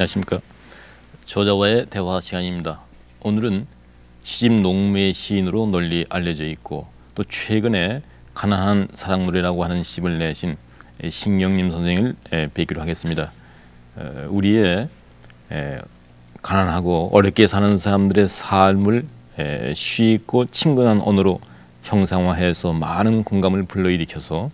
안녕하십니까. 저자와의 대화 시간입니다. 오늘은 시집 농무의 시인으로 널리 알려져 있고 또 최근에 가난한 사랑 노래라고 하는 시집을 내신 신경림 선생을 뵙기로 하겠습니다. 우리의 가난하고 어렵게 사는 사람들의 삶을 쉽고 친근한 언어로 형상화해서 많은 공감을 불러일으켜서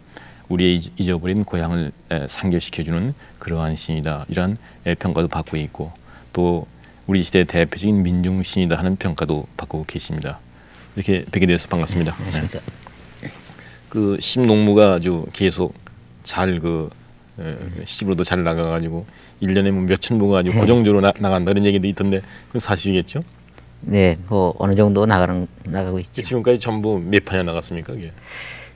우리의 잊어버린 고향을 상기시켜주는 그러한 시인이다, 이러한 평가도 받고 있고 또 우리 시대의 대표적인 민중시인이다 하는 평가도 받고 계십니다. 이렇게 뵙게 되어서 반갑습니다. 안녕하십니까. 그 시집농무가 아주 계속 잘 시집으로도 잘 나가가지고 1년에 뭐 몇천 부가 아주 고정적으로 나간다 이런 얘기도 있던데 그건 사실이겠죠? 네, 뭐 어느 정도 나가고 있죠. 지금까지 전부 몇 판이나 나갔습니까? 그게?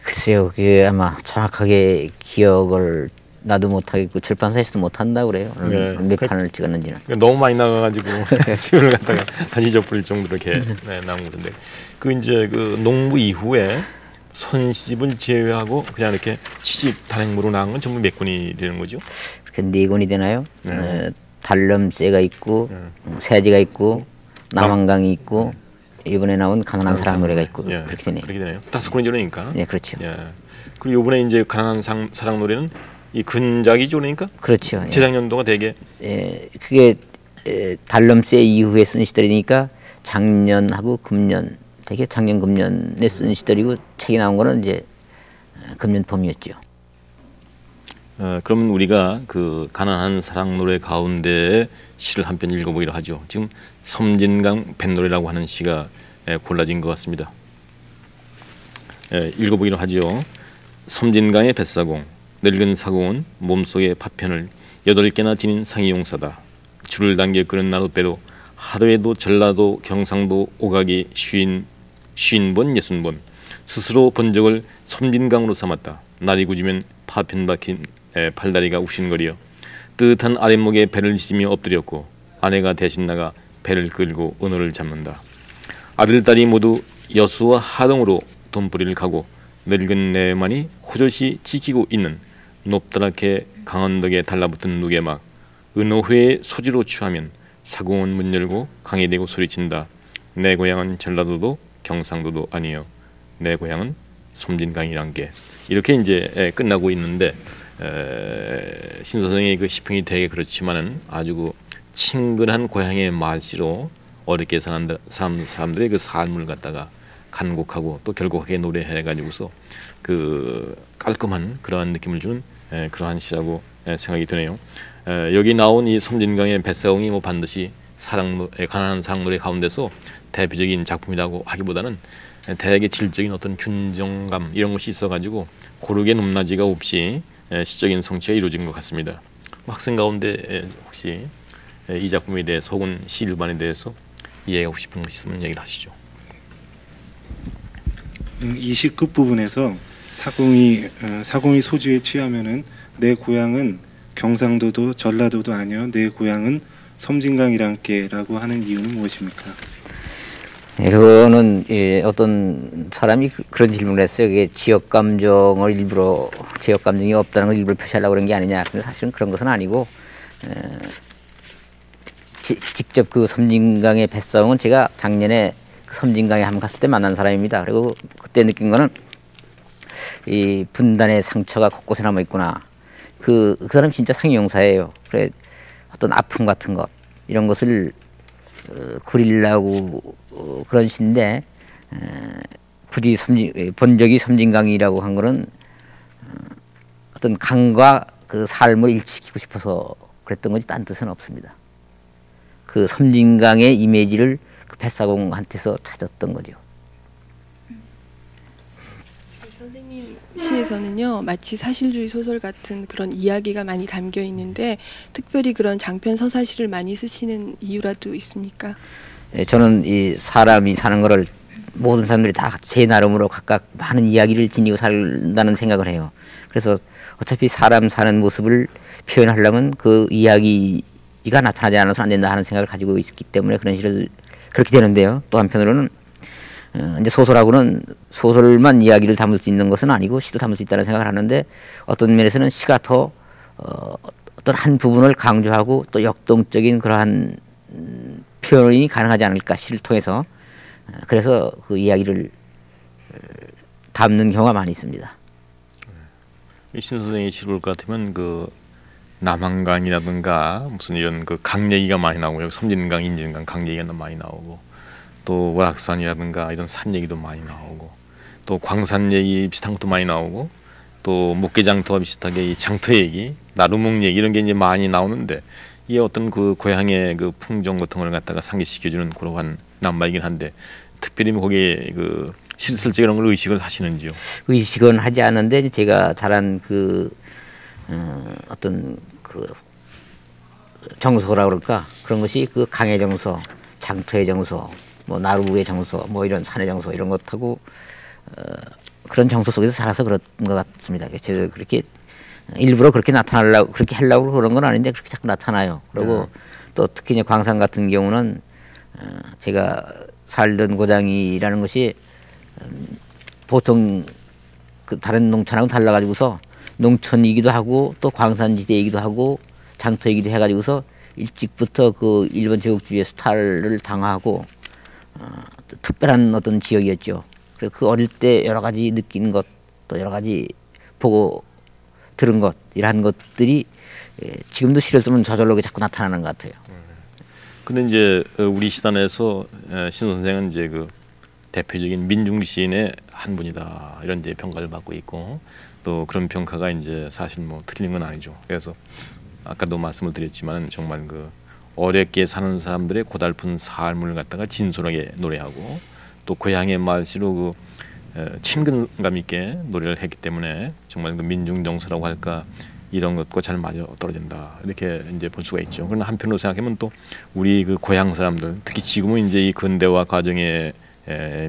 글쎄요, 그게 아마 정확하게 기억을 나도 못하겠고 출판사에서도 못한다 그래요. 네. 몇 판을 찍었는지는. 너무 많이 나가가지고 수요를 갖다가 한 잊어버릴 정도로 이렇게 나온 건데 그 이제 그 농무 이후에 선시집을 제외하고 그냥 이렇게 시집 단행무로 나온 건 전부 몇 권이 되는 거죠? 그렇게 4권이 되나요? 달럼새가 있고 새지가 있고 남한강이 있고 이번에 나온 가난한 사랑 노래가 있고 그렇게 되네요. 그렇게 되네요. 5권이 그러니까. 네, 그렇죠. 그리고 이번에 이제 가난한 사랑 노래는 이 근작이죠, 그러니까? 그렇죠. 재작년도가 되게. 그게 달럼새 이후에 쓴 시들이니까 작년하고 금년, 되게 작년 금년에 쓴 시들이고 책이 나온 거는 이제 금년 봄이었죠. 그러면 우리가 그 가난한 사랑 노래 가운데 시를 한 편 읽어보기로 하죠. 지금 섬진강 뱃노래라고 하는 시가 골라진 것 같습니다. 읽어보기로 하죠. 섬진강의 뱃사공, 늙은 사공은 몸속의 파편을 8개나 지닌 상이용사다. 줄을 당겨 끄는 나룻배로 하루에도 전라도 경상도 오가기 50번 60번 스스로 본적을 섬진강으로 삼았다. 날이 굳으면 파편 박힌 팔다리가 욱신거리어 뜨뜻한 아랫목에 배를 지며 엎드렸고 아내가 대신 나가 배를 끌고 은어를 잡는다. 아들 딸이 모두 여수와 하동으로 돈벌이를 가고 늙은 내만이 호젓이 지키고 있는 높다랗게 강언덕에 달라붙은 누개막 은어회의 소지로 취하면 사공은 문 열고 강이 대고 소리친다. 내 고향은 전라도도 경상도도 아니요, 내 고향은 섬진강이란 게. 이렇게 이제 끝나고 있는데 신 선생의 그 시풍이 되게 그렇지만은 아주 그 친근한 고향의 말씨로 어렵게 사는 사람들의 그 삶을 갖다가 간곡하고 또 결곡하게 노래해가지고서 그 깔끔한 그러한 느낌을 주는 그러한 시라고 생각이 드네요. 여기 나온 이 섬진강의 뱃사공이 뭐 반드시 가난한 사랑 노래 가운데서 대표적인 작품이라고 하기보다는 대개 질적인 어떤 균정감 이런 것이 있어가지고 고르게 높낮이가 없이 시적인 성취가 이루어진 것 같습니다. 학생 가운데 혹시 이 작품에 대해서 혹은 시 일반에 대해서 이해하고 싶은 것이 있으면 얘기를 하시죠. 이 시 끝부분에서 사공이 소주에 취하면은 내 고향은 경상도도 전라도도 아니여, 내 고향은 섬진강이란께라고 하는 이유는 무엇입니까? 그거는 어떤 사람이 그런 질문을 했어요. 그게 지역 감정이 없다는 걸 일부러 표시하려고 그런 게 아니냐. 근데 사실은 그런 것은 아니고 직접 그 섬진강의 뱃사공은 제가 작년에 그 섬진강에 한번 갔을 때 만난 사람입니다. 그리고 그때 느낀 거는 이 분단의 상처가 곳곳에 남아 있구나. 그 사람 진짜 상용사예요. 그래 어떤 아픔 같은 것 이런 것을 그리려고 그런 시인데 굳이 본적이 섬진강이라고 한 거는 어떤 강과 그 삶을 일치시키고 싶어서 그랬던 거지 딴 뜻은 없습니다. 그 섬진강의 이미지를 그 뱃사공한테서 찾았던 거죠. 선생님 시에서는요 마치 사실주의 소설 같은 그런 이야기가 많이 담겨 있는데 특별히 그런 장편 서사시를 많이 쓰시는 이유라도 있습니까? 저는 이 사람이 사는 거를 모든 사람들이 다 제 나름으로 각각 많은 이야기를 지니고 산다는 생각을 해요. 그래서 어차피 사람 사는 모습을 표현하려면 그 이야기가 나타나지 않아서 안 된다 하는 생각을 가지고 있기 때문에 그런 시를 그렇게 되는데요. 또 한편으로는 이제 소설하고는 소설만 이야기를 담을 수 있는 것은 아니고 시도 담을 수 있다는 생각을 하는데 어떤 면에서는 시가 더 어떤 한 부분을 강조하고 또 역동적인 그러한 표현이 가능하지 않을까 시를 통해서 그래서 그 이야기를 담는 경우가 많이 있습니다. 신 선생의 시를 볼 것 같으면 그 남한강이라든가 무슨 이런 그 강 얘기가 많이 나오고 여기 섬진강, 인진강 강 얘기가 많이 나오고 또 월악산이라든가 이런 산 얘기도 많이 나오고 또 광산 얘기 비슷한 것도 많이 나오고 또 목계장터와 비슷하게 이 장터 얘기, 나루목 얘기 이런 게 이제 많이 나오는데 이게 어떤 그 고향의 그 풍경 같은 걸 갖다가 상기시켜주는 그러한 낱말이긴 한데 특별히 거기에 그 실질적 이런 걸 의식을 하시는지요? 의식은 하지 않는데 제가 잘한 그 어떤 그 정서라 그럴까 그런 것이 그 강의 정서, 장터의 정서, 뭐 나루의 정서, 뭐 이런 산의 정서 이런 것하고 그런 정서 속에서 살아서 그런 것 같습니다. 제가 그렇게 일부러 그렇게 나타나려고 그렇게 하려고 그런 건 아닌데 그렇게 자꾸 나타나요. 그리고 또 특히 이제 광산 같은 경우는 제가 살던 고장이라는 것이 보통 그 다른 농촌하고 달라가지고서 농촌이기도 하고 또 광산지대이기도 하고 장터이기도 해가지고서 일찍부터 그 일본 제국주의의 수탈을 당하고 특별한 어떤 지역이었죠. 그래서 그 어릴 때 여러 가지 느낀 것 또 여러 가지 보고 들은 것 이러한 것들이 지금도 시를 쓰면 저절로 자꾸 나타나는 것 같아요. 근데 이제 우리 시단에서 신 선생은 이제 그 대표적인 민중 시인의 한 분이다 이런 이제 평가를 받고 있고 또 그런 평가가 이제 사실 뭐 틀린 건 아니죠. 그래서 아까도 말씀을 드렸지만 정말 그 어렵게 사는 사람들의 고달픈 삶을 갖다가 진솔하게 노래하고 또 고향의 말씨로 그 친근감 있게 노래를 했기 때문에 정말 그 민중 정서라고 할까 이런 것과 잘 맞아 떨어진다 이렇게 이제 볼 수가 있죠. 그러나 한편으로 생각하면 또 우리 그 고향 사람들 특히 지금은 이제 이 근대화 과정에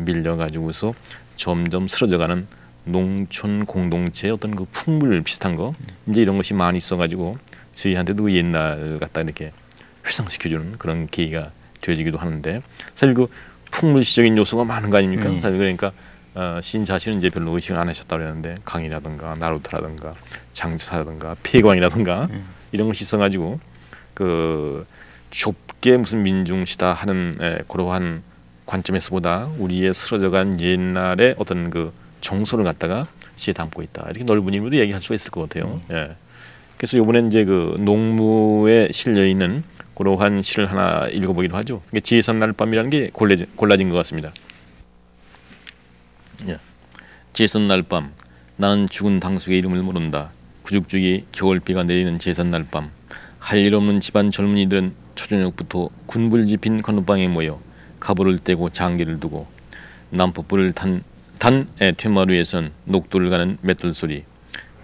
밀려 가지고서 점점 쓰러져가는 농촌 공동체의 어떤 그 풍물 비슷한 거 이제 이런 것이 많이 있어가지고 저희한테도 그 옛날 갖다 이렇게 회상시켜주는 그런 계기가 되어지기도 하는데 사실 그 풍물시적인 요소가 많은 거 아닙니까? 사실 그러니까 시인 자신은 이제 별로 의식을 안 하셨다고 그랬는데 강이라든가 나루터라든가 장사라든가 폐광이라든가 이런 것이 있어가지고 그 좁게 무슨 민중시다 하는 그러한 관점에서보다 우리의 쓰러져간 옛날의 어떤 그 정서를 갖다가 시에 담고 있다 이렇게 넓은 의미로 얘기할 수가 있을 것 같아요. 예. 그래서 이번에 이제 그 농무에 실려 있는 그러한 시를 하나 읽어보기로 하죠. 이게 지혜산 날밤이라는 게 골라진 것 같습니다. 예. 지혜산 날밤 나는 죽은 당숙의 이름을 모른다. 구죽죽이 겨울비가 내리는 지혜산 날밤 할 일 없는 집안 젊은이들은 초저녁부터 군불집힌 건너방에 모여 가보를 떼고 장기를 두고 남포불을 단 퇴마루에선 녹도를 가는 맷돌 소리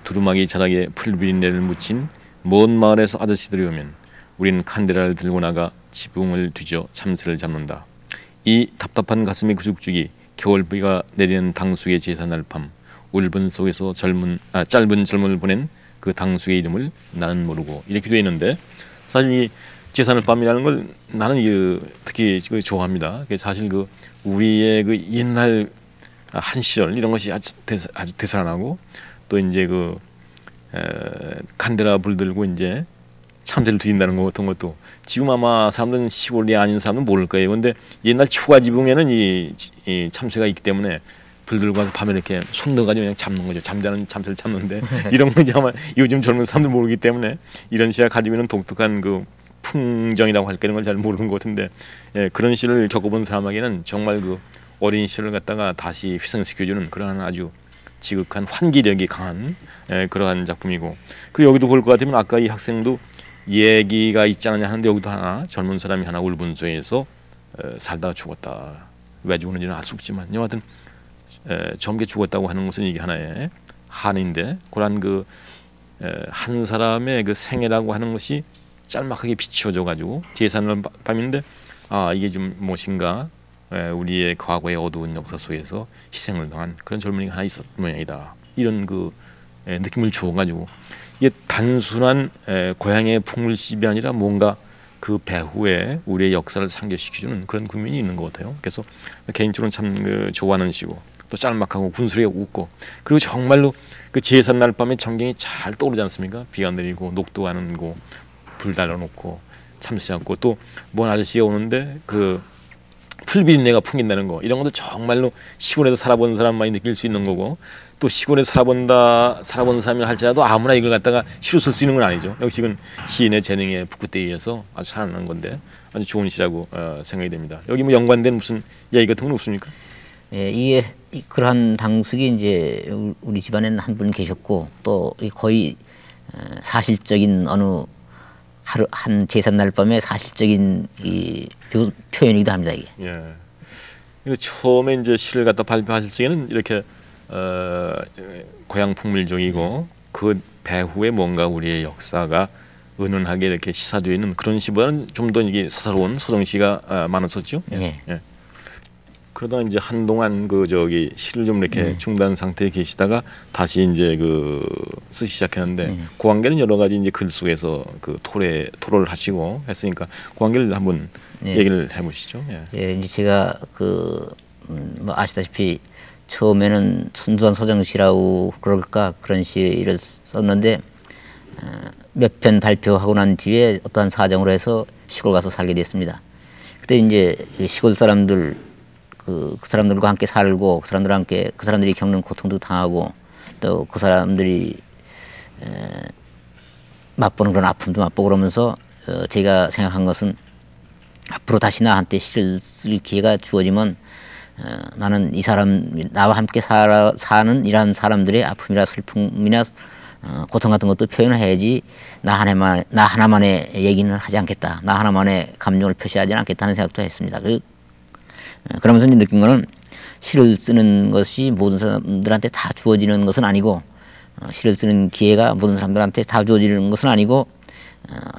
두루마기 자락에 풀비린내를 묻힌 먼 마을에서 아저씨들이 오면 우린 칸데라를 들고 나가 지붕을 뒤져 참새를 잡는다. 이 답답한 가슴의 구죽죽이 겨울비가 내리는 당숙의 제사날 밤 울분 속에서 짧은 젊음을 보낸 그 당숙의 이름을 나는 모르고 이렇게 되어 있는데 사실 이 제사날 밤이라는 걸 나는 특히 좋아합니다. 사실 그 우리의 그 옛날 한 시절 이런 것이 아주 되살아나고 또 이제 그 칸데라 불 들고 이제 참새를 드린다는 것 같은 것도 지금 아마 사람들은 시골이 아닌 사람은 모를 거예요. 근데 옛날 초가 지붕에는 이 참새가 있기 때문에 불 들고 와서 밤에 이렇게 손 넣어가지고 그냥 잡는 거죠. 잠자는 참새를 잡는데 이런 건 이제 아마 요즘 젊은 사람들 모르기 때문에 이런 시가 가지고 있는 독특한 그 풍정이라고 할까 이런 걸 잘 모르는 것 같은데 그런 시를 겪어본 사람에게는 정말 그 어린 시를 갖다가 다시 휘성시켜주는 그러한 아주 지극한 환기력이 강한 그러한 작품이고 그리고 여기도 볼 것 같으면 아까 이 학생도 얘기가 있지 않느냐 하는데 여기도 하나 젊은 사람이 하나 울분소에서 살다가 죽었다. 왜 죽었는지는 알 수 없지만 여하튼 젊게 죽었다고 하는 것은 이게 하나의 한인데 그런 그 한 사람의 그 생애라고 하는 것이 짤막하게 비추어져 가지고 제사날 밤인데 이게 좀 무엇인가 우리의 과거의 어두운 역사 속에서 희생을 당한 그런 젊은이가 하나 있었던 모양이다. 이런 그 느낌을 주어가지고 이게 단순한 고향의 풍물시비 아니라 뭔가 그 배후에 우리의 역사를 상기시켜주는 그런 국면이 있는 것 같아요. 그래서 개인적으로 참 좋아하는 시고 또 짤막하고 군수리가 웃고 그리고 정말로 그 제삿 날 밤에 전경이 잘 떠오르지 않습니까? 비가 내리고 녹도 안 오고 불 달아놓고 참치 않고 또 뭔 아저씨가 오는데 그 풀비린내가 풍긴다는 거 이런 것도 정말로 시골에서 살아본 사람만이 느낄 수 있는 거고 또 시골에 살아본 사람이라 할지라도 아무나 이걸 갖다가 시로 쓸 수 있는 건 아니죠. 역시 이건 시인의 재능에 북돋에 의해서 아주 살아나는 건데 아주 좋은 시라고 생각이 됩니다. 여기 뭐 연관된 무슨 이야기 같은 건 없습니까? 예, 이게 그러한 당숙이 이제 우리 집안에는 한 분 계셨고 또 거의 사실적인 어느 하루 한 제삿날 밤에 사실적인 이 표현이기도 합니다 이게. 예. 처음에 이제 시를 갖다 발표하실 적에는 이렇게 고향 풍물적이고 그 배후에 뭔가 우리의 역사가 은은하게 이렇게 시사되어 있는 그런 시보다는 좀 더 이게 사사로운 서정시가 많았었죠. 예. 예. 그러다 이제 한동안 그 저기 시를 좀 이렇게 중단 상태에 계시다가 다시 이제 그 쓰기 시작했는데 그 관계는 여러 가지 이제 글 속에서 그 토로를 하시고 했으니까 그 관계를 한번 얘기를 해보시죠. 예. 예, 이제 제가 뭐 아시다시피 처음에는 순수한 서정시라고 그럴까 그런 시를 썼는데 몇 편 발표하고 난 뒤에 어떠한 사정으로 해서 시골 가서 살게 됐습니다. 그때 이제 시골 사람들 그 사람들과 함께 살고 그 사람들과 함께 그 사람들이 겪는 고통도 당하고 또 그 사람들이 맛보는 그런 아픔도 맛보고 그러면서 제가 생각한 것은 앞으로 다시 나한테 시를 쓸 기회가 주어지면 나는 이 사람 나와 함께 사는 이러한 사람들의 아픔이나 슬픔이나 고통 같은 것도 표현을 해야지 나 하나만의 얘기는 하지 않겠다. 나 하나만의 감정을 표시하지 않겠다는 생각도 했습니다. 그러면서 느낀 거는 시를 쓰는 것이 모든 사람들한테 다 주어지는 것은 아니고 시를 쓰는 기회가 모든 사람들한테 다 주어지는 것은 아니고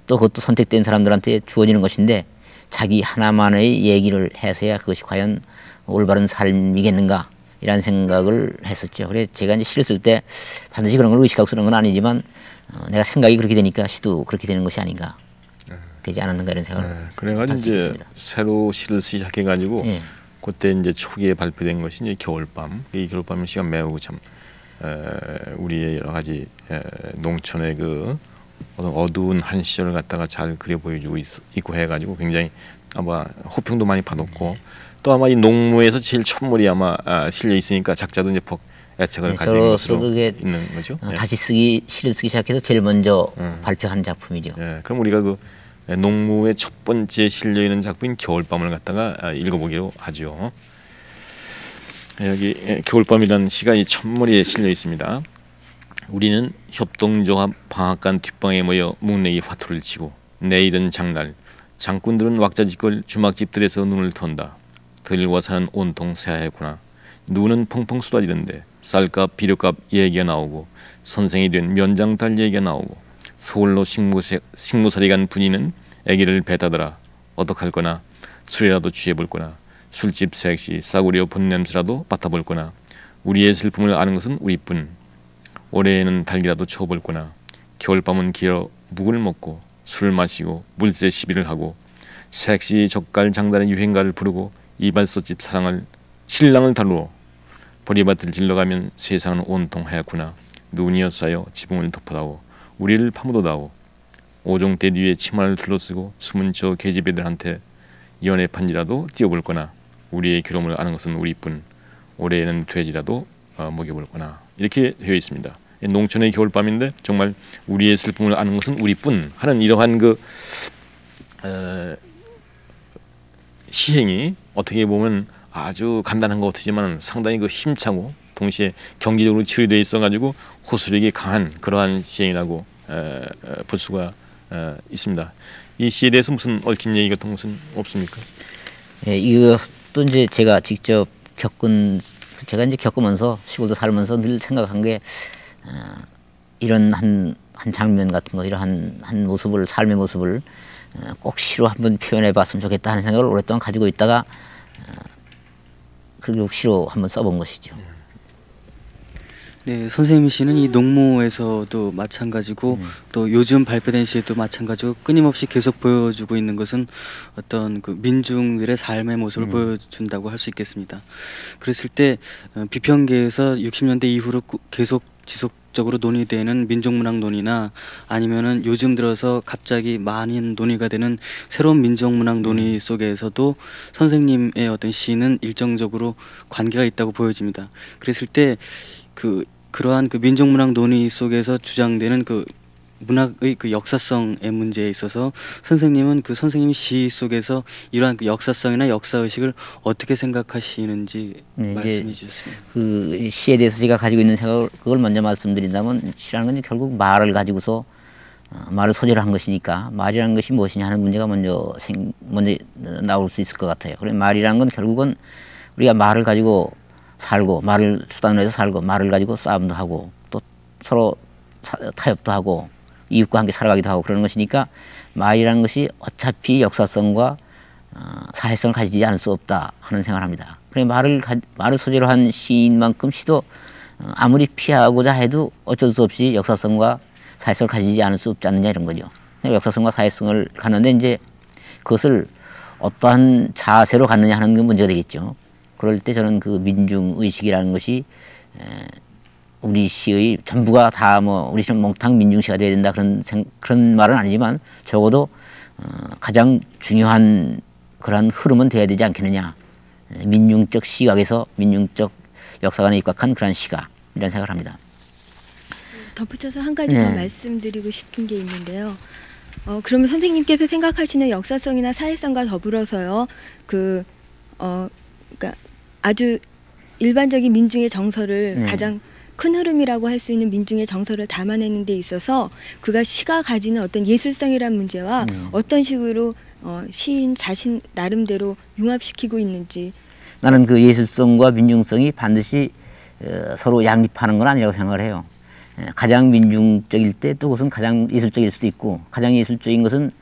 또 그것도 선택된 사람들한테 주어지는 것인데 자기 하나만의 얘기를 해서야 그것이 과연 올바른 삶이겠는가 이런 생각을 했었죠. 그래서 제가 이제 시를 쓸 때 반드시 그런 걸 의식하고 쓰는 건 아니지만 내가 생각이 그렇게 되니까 시도 그렇게 되는 것이 아닌가 되지 않았는가 이런 생각을 그래가지고 이제 새로 시를 쓰기 시작해가지고 그때 이제 초기에 발표된 것이 이제 겨울밤. 이 겨울밤은 시가 매우 참 우리의 여러 가지 농촌의 그 어두운 한 시절을 갖다가 잘 그려 보여주고 있고 해가지고 굉장히 아마 호평도 많이 받았고 또 아마 이 농무에서 제일 첫물이 아마 실려 있으니까 작자도 이제 애착을 가지는 것으로 있는 거죠. 다시 시를 쓰기 시작해서 제일 먼저 발표한 작품이죠. 예, 그럼 우리가 그 농무의 첫 번째 실려 있는 작품인 겨울밤을 갖다가 읽어보기로 하죠. 여기 겨울밤이라는 시가 이 첫머리에 실려 있습니다. 우리는 협동조합 방앗간 뒷방에 모여 묵내기 화투를 치고 내일은 장날 장꾼들은 왁자지껄 주막집들에서 눈을 턴다. 들과 사는 온통 새하얗구나. 눈은 펑펑 쏟아지는데 쌀값 비료값 얘기가 나오고 선생이 된 면장딸 얘기가 나오고 서울로 식무살이 간 분이는 아기를 배다더라. 어떡할 거나 술이라도 취해볼 거나 술집 색시 싸구려 본냄새라도 맡아볼 거나 우리의 슬픔을 아는 것은 우리뿐. 올해에는 달기라도 쳐볼 거나 겨울밤은 길어 묵을 먹고 술을 마시고 물새 시비를 하고 색시 젓갈 장단의 유행가를 부르고 이발소집 신랑을 다루어 보리밭을 질러가면 세상은 온통 하얗구나. 눈이어 쌓여 지붕을 덮어다오. 우리를 파묻어다오. 오종대 뒤에 치마를 둘러쓰고 숨은 저 계집애들한테 연애 판지라도 띄워볼 거나 우리의 괴로움을 아는 것은 우리뿐. 올해에는 돼지라도 먹여볼 거나. 이렇게 되어 있습니다. 농촌의 겨울밤인데 정말 우리의 슬픔을 아는 것은 우리뿐 하는 이러한 그 시행이 어떻게 보면 아주 간단한 것 같지만 상당히 그 힘차고 동시에 경제적으로 치유되어 있어가지고 호소력이 강한 그러한 시행이라고 볼 수가 있습니다. 이 시에 대해서 무슨 얽힌 얘기 같은 것은 없습니까? 예, 이것도 이제 제가 직접 겪으면서 시골도 살면서 늘 생각한 게 이런 한 장면 같은 거, 이런 한 모습을 삶의 모습을 꼭 시로 한번 표현해봤으면 좋겠다 하는 생각을 오랫동안 가지고 있다가 그리고 시로 한번 써본 것이죠. 네, 선생님 시는 이 농모에서도 마찬가지고 또 요즘 발표된 시에도 마찬가지고 끊임없이 계속 보여주고 있는 것은 어떤 그 민중들의 삶의 모습을 보여준다고 할 수 있겠습니다. 그랬을 때 비평계에서 60년대 이후로 계속 지속적으로 논의되는 민족문학 논의나 아니면은 요즘 들어서 갑자기 많은 논의가 되는 새로운 민족문학 논의 속에서도 선생님의 어떤 시는 일정적으로 관계가 있다고 보여집니다. 그랬을 때 그러한 그 민족문학 논의 속에서 주장되는 그 문학의 그 역사성의 문제에 있어서 선생님은 그 선생님 시 속에서 이러한 그 역사성이나 역사 의식을 어떻게 생각하시는지 말씀해 주셨습니다. 그 시에 대해서 제가 가지고 있는 생각을 그걸 먼저 말씀드린다면 시라는 건 결국 말을 가지고서 말을 소재로 한 것이니까 말이라는 것이 무엇이냐 하는 문제가 먼저 나올 수 있을 것 같아요. 그래 말이라는 건 결국은 우리가 말을 가지고 살고 말을 수단으로 해서 살고 말을 가지고 싸움도 하고 또 서로 타협도 하고 이웃과 함께 살아가기도 하고 그러는 것이니까 말이라는 것이 어차피 역사성과 사회성을 가지지 않을 수 없다 하는 생각을 합니다. 그래 말을 소재로 한 시인만큼 시도 아무리 피하고자 해도 어쩔 수 없이 역사성과 사회성을 가지지 않을 수 없지 않느냐 이런 거죠. 역사성과 사회성을 갖는데 이제 그것을 어떠한 자세로 갖느냐 하는 게 문제가 되겠죠. 그럴 때 저는 그 민중의식이라는 것이 우리 시의 전부가 다 뭐 우리 시는 몽땅 민중시가 돼야 된다 그런 말은 아니지만 적어도 가장 중요한 그런 흐름은 돼야 되지 않겠느냐. 민중적 시각에서 민중적 역사관에 입각한 그런 시가 이런 생각을 합니다. 덧붙여서 한 가지 더 말씀드리고 싶은 게 있는데요. 그러면 선생님께서 생각하시는 역사성이나 사회성과 더불어서요, 그러니까 아주 일반적인 민중의 정서를 가장 큰 흐름이라고 할 수 있는 민중의 정서를 담아내는 데 있어서 그가 시가 가지는 어떤 예술성이란 문제와 어떤 식으로 시인 자신 나름대로 융합시키고 있는지. 나는 그 예술성과 민중성이 반드시 서로 양립하는 건 아니라고 생각을 해요. 가장 민중적일 때 또 그것은 가장 예술적일 수도 있고 가장 예술적인 것은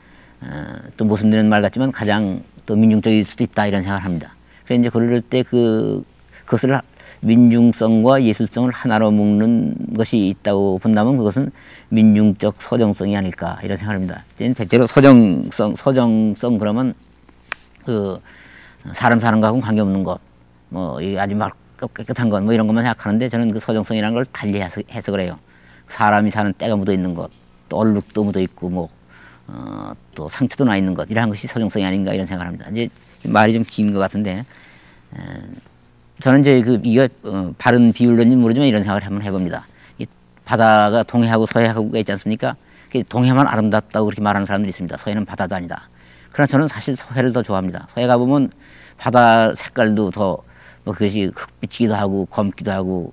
또 모순되는 말 같지만 가장 또 민중적일 수도 있다 이런 생각을 합니다. 그래서 이제 그럴 때 그것을 민중성과 예술성을 하나로 묶는 것이 있다고 본다면 그것은 민중적 서정성이 아닐까 이런 생각을 합니다. 대체로 서정성 그러면 그 사람 사는 거하고는 관계없는 것, 뭐 아주 막 깨끗한 것, 뭐 이런 것만 생각하는데 저는 그 서정성이라는 걸 달리 해석을 해요. 사람이 사는 때가 묻어 있는 것, 또 얼룩도 묻어 있고 뭐 또 상처도 나 있는 것, 이러한 것이 서정성이 아닌가 이런 생각을 합니다. 이제 말이 좀 긴 것 같은데 저는 이제 이게 바른 비율론지 모르지만 이런 생각을 한번 해봅니다. 이 바다가 동해하고 서해하고가 있지 않습니까? 동해만 아름답다고 그렇게 말하는 사람들이 있습니다. 서해는 바다도 아니다. 그러나 저는 사실 서해를 더 좋아합니다. 서해 가보면 바다 색깔도 더 뭐 그것이 흑빛이기도 하고 검기도 하고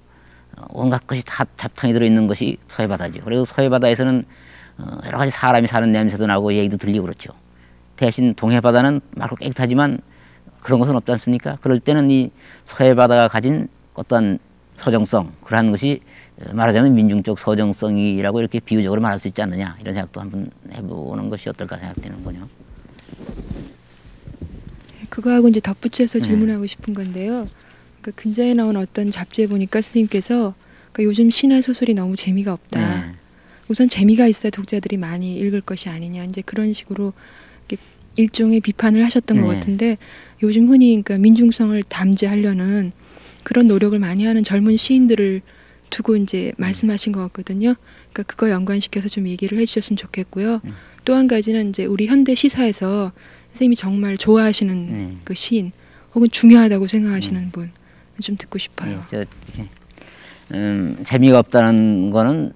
온갖 것이 다 잡탕이 들어있는 것이 서해 바다죠. 그리고 서해 바다에서는 여러 가지 사람이 사는 냄새도 나고 얘기도 들리고 그렇죠. 대신 동해 바다는 맑고 깨끗하지만 그런 것은 없지 않습니까? 그럴 때는 이 서해 바다가 가진 어떤 서정성, 그러한 것이 말하자면 민중적 서정성이라고 이렇게 비유적으로 말할 수 있지 않느냐 이런 생각도 한번 해보는 것이 어떨까 생각되는군요. 그거하고 이제 덧붙여서 질문하고 싶은 건데요. 그러니까 근자에 나온 어떤 잡지에 보니까 선생님께서 그러니까 요즘 시나 소설이 너무 재미가 없다. 우선 재미가 있어야 독자들이 많이 읽을 것이 아니냐. 이제 그런 식으로 일종의 비판을 하셨던 것 같은데 요즘 흔히 그러니까 민중성을 담재하려는 그런 노력을 많이 하는 젊은 시인들을 두고 이제 말씀하신 것 같거든요. 그러니까 그거 연관시켜서 좀 얘기를 해주셨으면 좋겠고요. 또 한 가지는 이제 우리 현대 시사에서 선생님이 정말 좋아하시는 그 시인 혹은 중요하다고 생각하시는 분 좀 듣고 싶어요. 재미가 없다는 거는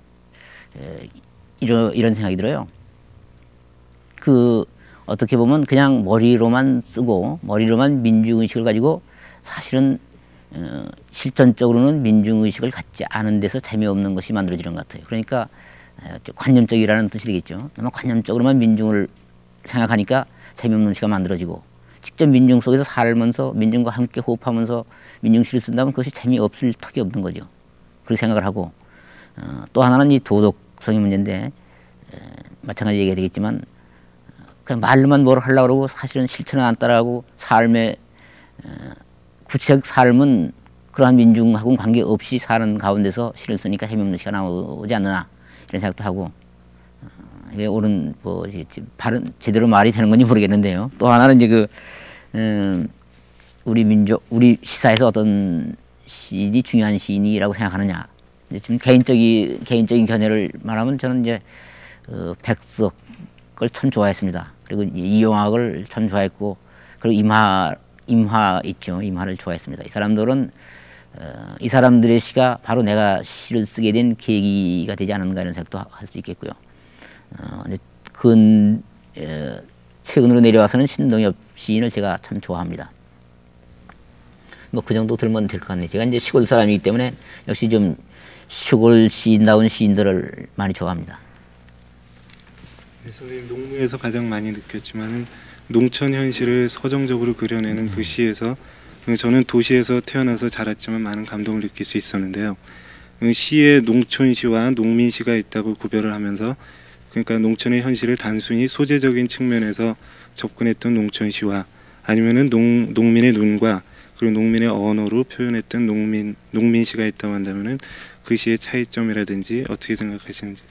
이런 생각이 들어요. 어떻게 보면 그냥 머리로만 쓰고 머리로만 민중의식을 가지고 사실은 실전적으로는 민중의식을 갖지 않은 데서 재미없는 것이 만들어지는 것 같아요. 그러니까 관념적이라는 뜻이 되겠죠. 아마 관념적으로만 민중을 생각하니까 재미없는 시가 만들어지고 직접 민중 속에서 살면서 민중과 함께 호흡하면서 민중시를 쓴다면 그것이 재미없을 턱이 없는 거죠. 그렇게 생각을 하고 또 하나는 이 도덕성의 문제인데 마찬가지 얘기가 되겠지만 그냥 말로만 뭘 하려고 그러고 사실은 실천은 안 따라가고 삶의 구체적 삶은 그러한 민중하고는 관계없이 사는 가운데서 시를 쓰니까 재미없는 시가 나오지 않느냐 이런 생각도 하고 이게 옳은 발은 제대로 말이 되는 건지 모르겠는데요. 또 하나는 이제 우리 민족 우리 시사에서 어떤 시인이 중요한 시인이라고 생각하느냐. 이제 좀 개인적인 견해를 말하면 저는 이제 백석을 참 좋아했습니다. 그리고 이용학을 참 좋아했고 그리고 임화 있죠. 임화를 좋아했습니다. 이 사람들은 이 사람들의 시가 바로 내가 시를 쓰게 된 계기가 되지 않은가 이런 생각도 할 수 있겠고요. 최근으로 내려와서는 신동엽 시인을 제가 참 좋아합니다. 뭐 그 정도 들면 될 것 같네요. 제가 이제 시골 사람이기 때문에 역시 좀 시골 시인다운 시인들을 많이 좋아합니다. 네, 선생님 농무에서 가장 많이 느꼈지만은 농촌 현실을 서정적으로 그려내는 그 시에서 저는 도시에서 태어나서 자랐지만 많은 감동을 느낄 수 있었는데요. 시에 농촌시와 농민시가 있다고 구별을 하면서 그러니까 농촌의 현실을 단순히 소재적인 측면에서 접근했던 농촌시와 아니면은 농민의 눈과 그리고 농민의 언어로 표현했던 농민시가 있다고 한다면은 그 시의 차이점이라든지 어떻게 생각하시는지?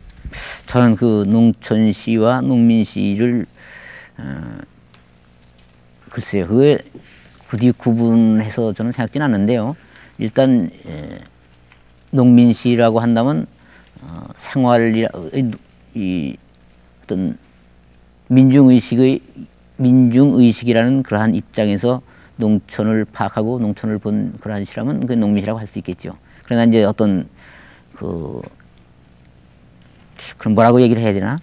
저는 그 농촌시와 농민시를 글쎄요, 그게 굳이 구분해서 저는 생각지는 않는데요. 일단 농민시라고 한다면 이 어떤 민중의식이라는 그러한 입장에서 농촌을 파악하고 농촌을 본 그러한 시라면 그 농민시라고 할 수 있겠죠. 그러나 이제 어떤 그럼 뭐라고 얘기를 해야 되나?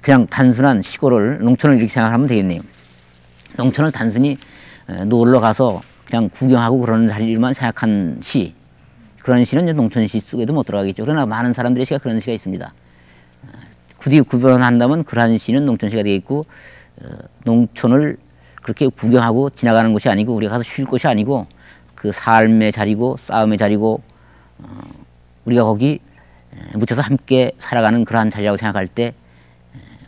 그냥 단순한 시골을 농촌을 이렇게 생각하면 되겠네요. 농촌을 단순히 놀러 가서 그냥 구경하고 그러는 자리만 생각한 시, 그런 시는 이제 농촌시 속에도 못 들어가겠죠. 그러나 많은 사람들의 시가 그런 시가 있습니다. 굳이 구별한다면 그러한 시는 농촌시가 되겠고, 농촌을 그렇게 구경하고 지나가는 곳이 아니고 우리가 가서 쉴 곳이 아니고 그 삶의 자리고 싸움의 자리고 우리가 거기 묻혀서 함께 살아가는 그러한 자리라고 생각할 때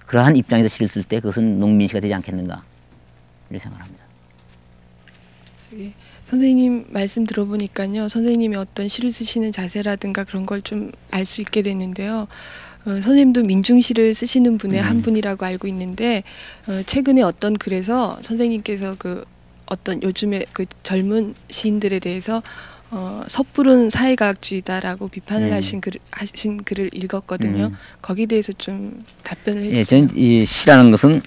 그러한 입장에서 시를 쓸 때 그것은 농민시가 되지 않겠는가 이렇게 생각합니다. 선생님 말씀 들어보니까요. 선생님의 어떤 시를 쓰시는 자세라든가 그런 걸 좀 알 수 있게 됐는데요. 선생님도 민중시를 쓰시는 분의 한 분이라고 알고 있는데 최근에 어떤 글에서 선생님께서 그 어떤 요즘에 그 젊은 시인들에 대해서 섣부른 사회과학주의다라고 비판을 하신 글을 읽었거든요. 거기에 대해서 좀 답변을 해주세요. 저는 이 시라는 것은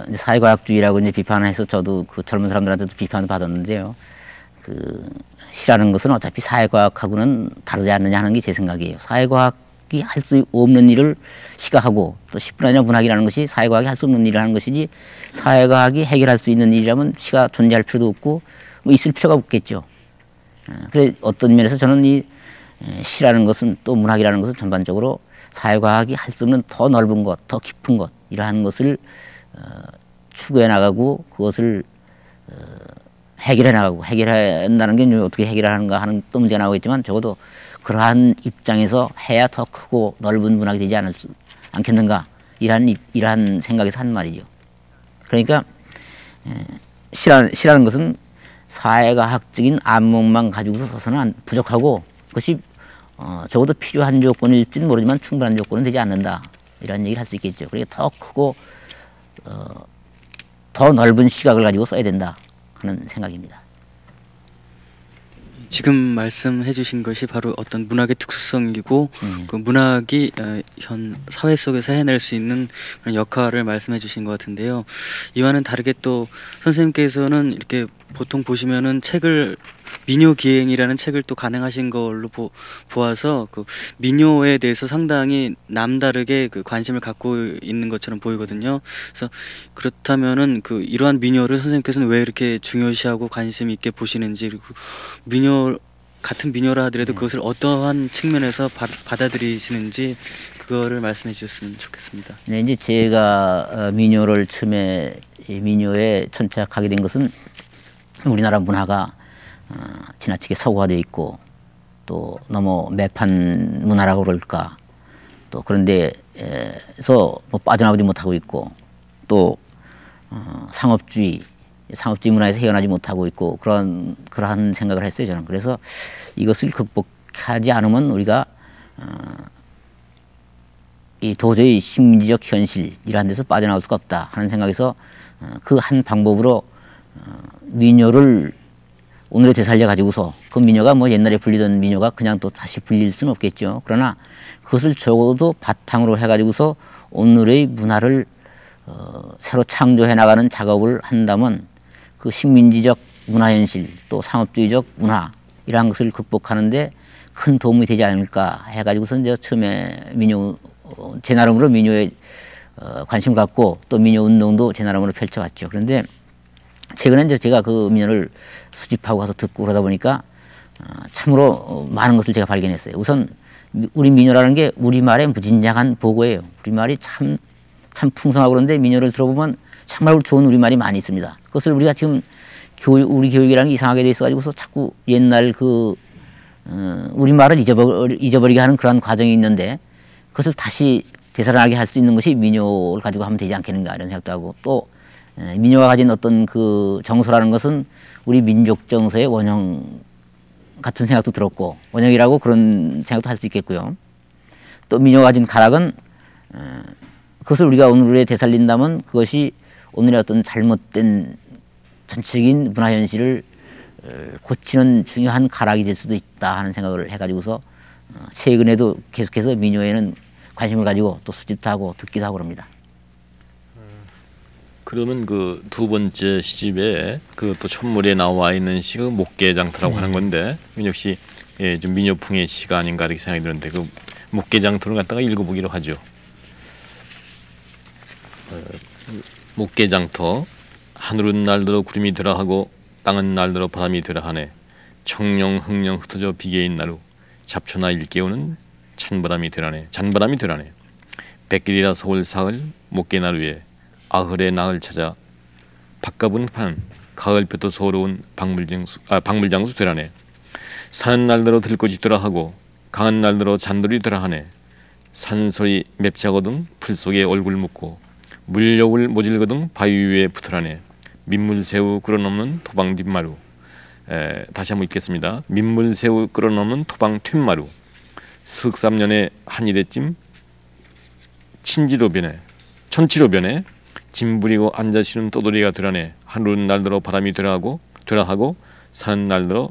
이제 사회과학주의라고 이제 비판을 해서 저도 그 젊은 사람들한테도 비판을 받았는데요. 그 시라는 것은 어차피 사회과학하고는 다르지 않느냐 하는 게 제 생각이에요. 사회과학이 할 수 없는 일을 시가 하고 또 시뿐 아니라 문학이라는 것이 사회과학이 할 수 없는 일을 하는 것이지 사회과학이 해결할 수 있는 일이라면 시가 존재할 필요도 없고 뭐 있을 필요가 없겠죠. 그래 어떤 면에서 저는 이 시라는 것은 또 문학이라는 것은 전반적으로 사회과학이 할 수 없는 더 넓은 것, 더 깊은 것 이러한 것을 추구해 나가고 그것을 해결해 나가고 해결한다는 게 어떻게 해결하는가 하는 또 문제가 나오겠지만 적어도 그러한 입장에서 해야 더 크고 넓은 문학이 되지 않겠는가 이러한 생각에서 한 말이죠. 그러니까 시라는 것은 사회과학적인 안목만 가지고서 서서는 부족하고 그것이 적어도 필요한 조건일지는 모르지만 충분한 조건은 되지 않는다 이런 얘기를 할 수 있겠죠. 그러니까 더 크고 더 넓은 시각을 가지고 써야 된다 하는 생각입니다. 지금 말씀해 주신 것이 바로 어떤 문학의 특수성이고 그 문학이 현 사회 속에서 해낼 수 있는 그런 역할을 말씀해 주신 것 같은데요. 이와는 다르게 또 선생님께서는 이렇게 보통 보시면은 책을 민요기행이라는 책을 또 간행하신 걸로 보아서 그 민요에 대해서 상당히 남다르게 그 관심을 갖고 있는 것처럼 보이거든요. 그래서 그렇다면은 그 이러한 민요를 선생님께서는 왜 이렇게 중요시하고 관심 있게 보시는지, 그리고 민요 같은 민요라 하더라도 그것을 어떠한 측면에서 받아들이시는지 그거를 말씀해 주셨으면 좋겠습니다. 네, 이제 제가 민요를 처음에 민요에 천착하게 된 것은 우리나라 문화가 지나치게 서구화되어 있고 또 너무 매판 문화라고 그럴까, 또 그런 데서 뭐 빠져나오지 못하고 있고 또 상업주의 상업주의 문화에서 헤어나지 못하고 있고 그러한 생각을 했어요 저는. 그래서 이것을 극복하지 않으면 우리가 이 도저히 식민지적 현실이라는 데서 빠져나올 수가 없다 하는 생각에서 그 한 방법으로 민요를 오늘의 되살려 가지고서 그 민요가 뭐 옛날에 불리던 민요가 그냥 또 다시 불릴 수는 없겠죠. 그러나 그것을 적어도 바탕으로 해가지고서 오늘의 문화를 새로 창조해 나가는 작업을 한다면 그 식민지적 문화 현실 또 상업주의적 문화 이러한 것을 극복하는데 큰 도움이 되지 않을까 해가지고서 이제 처음에 민요 제 나름으로 민요에 관심 갖고 또 민요 운동도 제 나름으로 펼쳐왔죠. 그런데 최근에 이제 제가 그 민요를 수집하고 가서 듣고 그러다 보니까 참으로 많은 것을 제가 발견했어요. 우선 우리 민요라는 게 우리말의 무진장한 보고예요. 우리말이 참 풍성하고 그런데 민요를 들어보면 정말 좋은 우리말이 많이 있습니다. 그것을 우리가 지금 우리 교육이라는 게 이상하게 돼 있어가지고서 자꾸 옛날 그 우리말을 잊어버리게 하는 그런 과정이 있는데 그것을 다시 되살아나게 할 수 있는 것이 민요를 가지고 하면 되지 않겠는가 이런 생각도 하고 또 민요가 가진 어떤 그 정서라는 것은 우리 민족 정서의 원형 같은 생각도 들었고 원형이라고 그런 생각도 할 수 있겠고요. 또 민요가 가진 가락은 그것을 우리가 오늘에 되살린다면 그것이 오늘의 어떤 잘못된 전체적인 문화 현실을 고치는 중요한 가락이 될 수도 있다 하는 생각을 해가지고서 최근에도 계속해서 민요에는 관심을 가지고 또 수집도 하고 듣기도 하고 그럽니다. 그러면 그 두 번째 시집에 그 또 첫물에 나와 있는 시가 목계장터라고 하는 건데 역시 좀 민요풍의 시가 아닌가 이렇게 생각이 드는데 그 목계장터를 갖다가 읽어보기로 하죠. 목계장터 하늘은 날들어 구름이 들어 하고 땅은 날들어 바람이 들어 하네 청령 흥령 흩어져 비개인 나루 잡초나 일깨우는 찬바람이 들하네 잔바람이 들하네 백길이라 서울 사흘 목계나루에 아흘의 나을 찾아 밥값은 파는 가을볕도 서러운 박물장수 되라네 사는 날들어 들꽃이 들어 하고 강한 날들어 잔돌이 들어 하네 산소리 맵자거든 풀 속에 얼굴 묻고 물여울 모질거든 바위 위에 붙으라네 민물새우 끌어넘는 토방 뒷마루 다시 한번 읽겠습니다. 민물새우 끌어넘는 토방 뒷마루 스흑삼년에 한일에찜 천지로 변해 짐 부리고 앉아 쉬는 떠돌이가 되라네 하늘은 날들어 바람이 되라하고 사는 날들어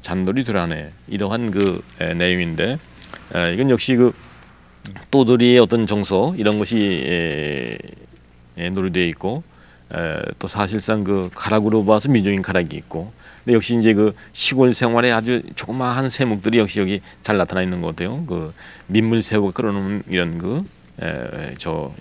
잔돌이 되라네 이러한 그 내용인데 이건 역시 그 떠돌이의 어떤 정서 이런 것이 노래되어 있고 또 사실상 그 가락으로 봐서 민족인 가락이 있고 근데 역시 이제 그 시골 생활에 아주 조그마한 세목들이 역시 여기 잘 나타나 있는 것 같아요. 그 민물새우가 끌어놓은 이런 저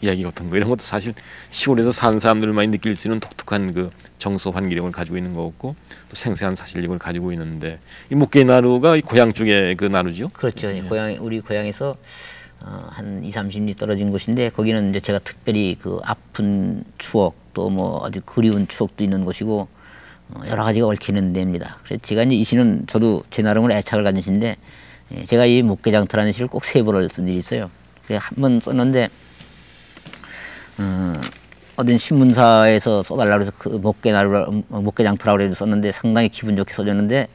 이야기 같은 거 이런 것도 사실 시골에서 사는 사람들만이 느낄 수 있는 독특한 그 정서 환기력을 가지고 있는 것 같고 또 생생한 사실력을 가지고 있는데 이 목계나루가 고향 쪽의 그 나루죠. 그렇죠. 우리 고향에서 한 2~30리 떨어진 곳인데 거기는 이제 제가 특별히 그 아픈 추억 또 뭐 아주 그리운 추억도 있는 곳이고 여러 가지가 얽히는 데입니다. 그래서 제가 이제 이 시는 저도 제 나름으로 애착을 가진 시인데 제가 이 목계장터라는 시를 꼭 3번을 쓴 일이 있어요. 그래서 한 번 썼는데 어떤 신문사에서 써달라고 해서 그 목계장터라고 해서 썼는데 상당히 기분 좋게 써줬는데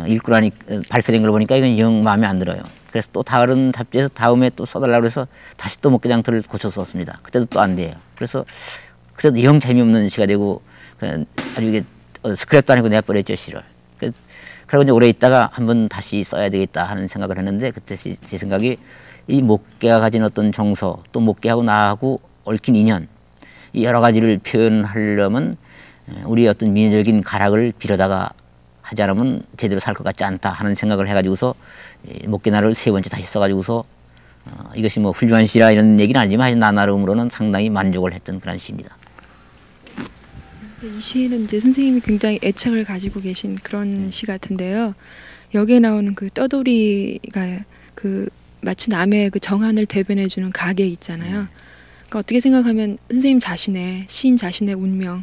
읽고 나니 발표된 걸 보니까 이건 영 마음에 안 들어요. 그래서 또 다른 잡지에서 다음에 또 써달라고 해서 다시 또 목계장터를 고쳐 썼습니다. 그때도 또 안 돼요. 그래서 그때도 영 재미없는 시가 되고 아주 이게 스크랩도 아니고 내버렸죠 시를. 그리고 이제 오래 있다가 한번 다시 써야 되겠다 하는 생각을 했는데 그때 제 생각이 이 목계가 가진 어떤 정서 또 목계하고 나하고 얽힌 인연 이 여러 가지를 표현하려면 우리의 어떤 민족적인 가락을 빌어다가 하지 않으면 제대로 살 것 같지 않다 하는 생각을 해가지고서 목계나루를 3번째 다시 써가지고서 이것이 뭐 훌륭한 시라 이런 얘기는 아니지만 나 나름으로는 상당히 만족을 했던 그런 시입니다. 이 시는 이제 선생님이 굉장히 애착을 가지고 계신 그런 시 같은데요. 여기에 나오는 그 떠돌이가 그 마치 남의 그 정한을 대변해주는 가게 있잖아요. 그러니까 어떻게 생각하면 선생님 자신의 시인 자신의 운명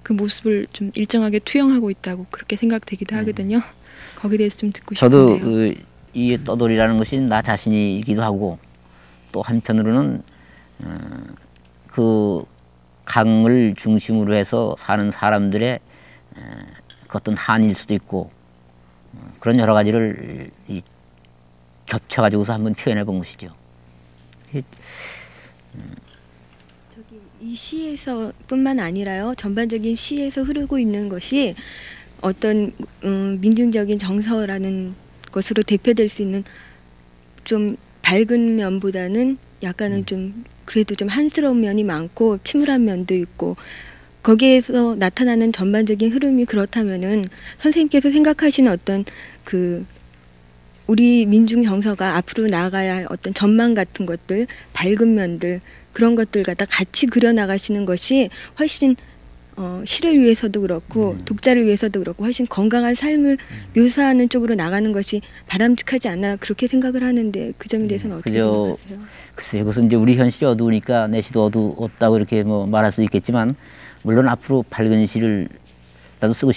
그 모습을 좀 일정하게 투영하고 있다고 그렇게 생각되기도 하거든요. 거기에 대해서 좀 듣고 싶은데요. 저도 이 떠돌이라는 것이 나 자신이기도 하고 또 한편으로는 그 강을 중심으로 해서 사는 사람들의 그 어떤 한일 수도 있고 그런 여러 가지를 겹쳐가지고서 한번 표현해 본 것이죠. 이 시에서뿐만 아니라요. 전반적인 시에서 흐르고 있는 것이 어떤 민중적인 정서라는 것으로 대표될 수 있는 좀 밝은 면보다는 약간은 좀 그래도 좀 한스러운 면이 많고 침울한 면도 있고 거기에서 나타나는 전반적인 흐름이 그렇다면은 선생님께서 생각하시는 어떤 그 우리 민중 정서가 앞으로 나아가야 할 어떤 전망 같은 것들, 밝은 면들 그런 것들 갖다 같이 그려나가시는 것이 훨씬 시를 위해서도 그렇고 독자를 위해서도 그렇고 훨씬 건강한 삶을 묘사하는 쪽으로 나가는 것이 바람직하지 않나 그렇게 생각을 하는데 그 점에 대해서는 어떻게 생각하세요? 글쎄요, 그것은 이제 우리 현실이 어두우니까 내 시도 어둡다고 이렇게 뭐 말할 수 있겠지만 물론 앞으로 밝은 시를 나도 쓰고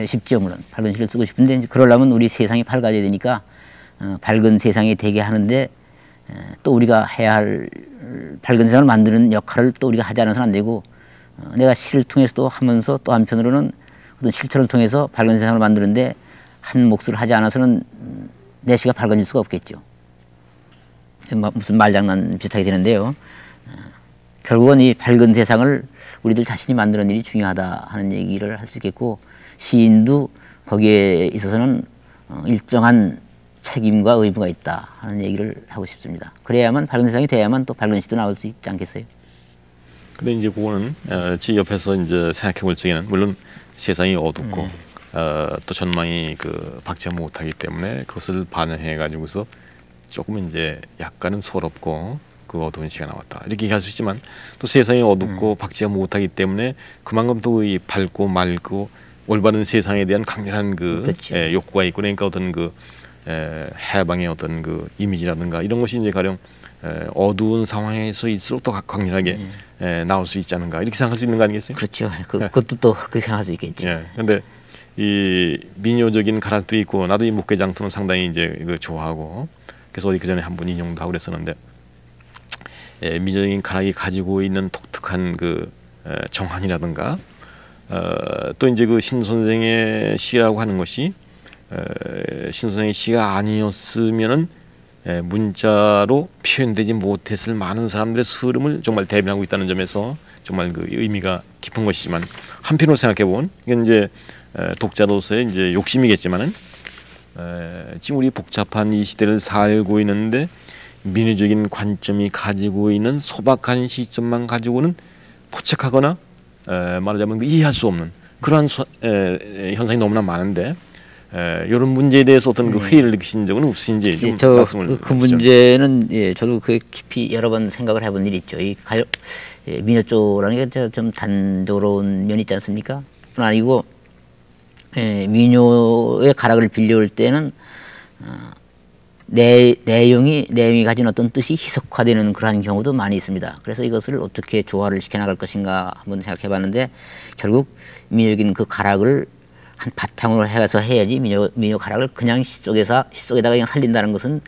싶지요. 물론 밝은 시를 쓰고 싶은데 이제 그러려면 우리 세상이 밝아져야 되니까 밝은 세상이 되게 하는데 또 우리가 해야 할 밝은 세상을 만드는 역할을 또 우리가 하지 않아서는 안 되고 내가 시를 통해서도 하면서 또 한편으로는 어떤 실천을 통해서 밝은 세상을 만드는데 한 몫을 하지 않아서는 내 시가 밝아질 수가 없겠죠. 무슨 말장난 비슷하게 되는데요. 결국은 이 밝은 세상을 우리들 자신이 만드는 일이 중요하다 하는 얘기를 할 수 있겠고 시인도 거기에 있어서는 일정한 책임과 의무가 있다 하는 얘기를 하고 싶습니다. 그래야만 밝은 세상이 돼야만 또 밝은 시도 나올 수 있지 않겠어요? 근데 이제 그거는 제 옆에서 이제 생각해 볼 적에는 물론 세상이 어둡고 또 전망이 그 밝지 못하기 때문에 그것을 반영해 가지고서 조금 이제 약간은 서럽고 그 어두운 시가 나왔다 이렇게 얘기할 수 있지만 또 세상이 어둡고 밝지 못하기 때문에 그만큼 또 이 밝고 맑고 올바른 세상에 대한 강렬한 그 그렇죠. 욕구가 있고 그러니까 어떤 그 해방의 어떤 그 이미지라든가 이런 것이 이제 가령 어두운 상황에서 있을수록 더 강렬하게 나올 수 있지 않은가 이렇게 생각할 수 있는 거 아니겠어요? 그렇죠. 그것도 또 그렇게 생각할 수 있겠죠. 예. 근데 이 민요적인 가락도 있고 나도 이 목계장터는 상당히 이제 이거 좋아하고 그래서 어디 그 전에 한번 인용도 하고 그랬었는데 민요적인 가락이 가지고 있는 독특한 그 정한이라든가 또 이제 그 신 선생의 시라고 하는 것이 신 선생의 시가 아니었으면은 문자로 표현되지 못했을 많은 사람들의 흐름을 정말 대변하고 있다는 점에서 정말 그 의미가 깊은 것이지만 한편으로 생각해 보면 이건 이제 독자로서의 이제 욕심이겠지만은 지금 우리 복잡한 이 시대를 살고 있는데 민요적인 관점이 가지고 있는 소박한 시점만 가지고는 포착하거나 말하자면 이해할 수 없는 그러한 현상이 너무나 많은데 이런 문제에 대해서 어떤 그 회의를 느끼신 적은 없으신지 좀 말씀을 그 문제는 저도 그 깊이 여러 번 생각을 해본 일이 있죠. 이 민요조라는 게 좀 단조로운 면이 있지 않습니까? 뿐 아니고 민요의 가락을 빌려올 때는 내용이 가진 어떤 뜻이 희석화되는 그러한 경우도 많이 있습니다. 그래서 이것을 어떻게 조화를 시켜나갈 것인가 한번 생각해봤는데 결국 민요적인 그 가락을 한 바탕으로 해서 해야지 민요 가락을 그냥 시 속에다가 그냥 살린다는 것은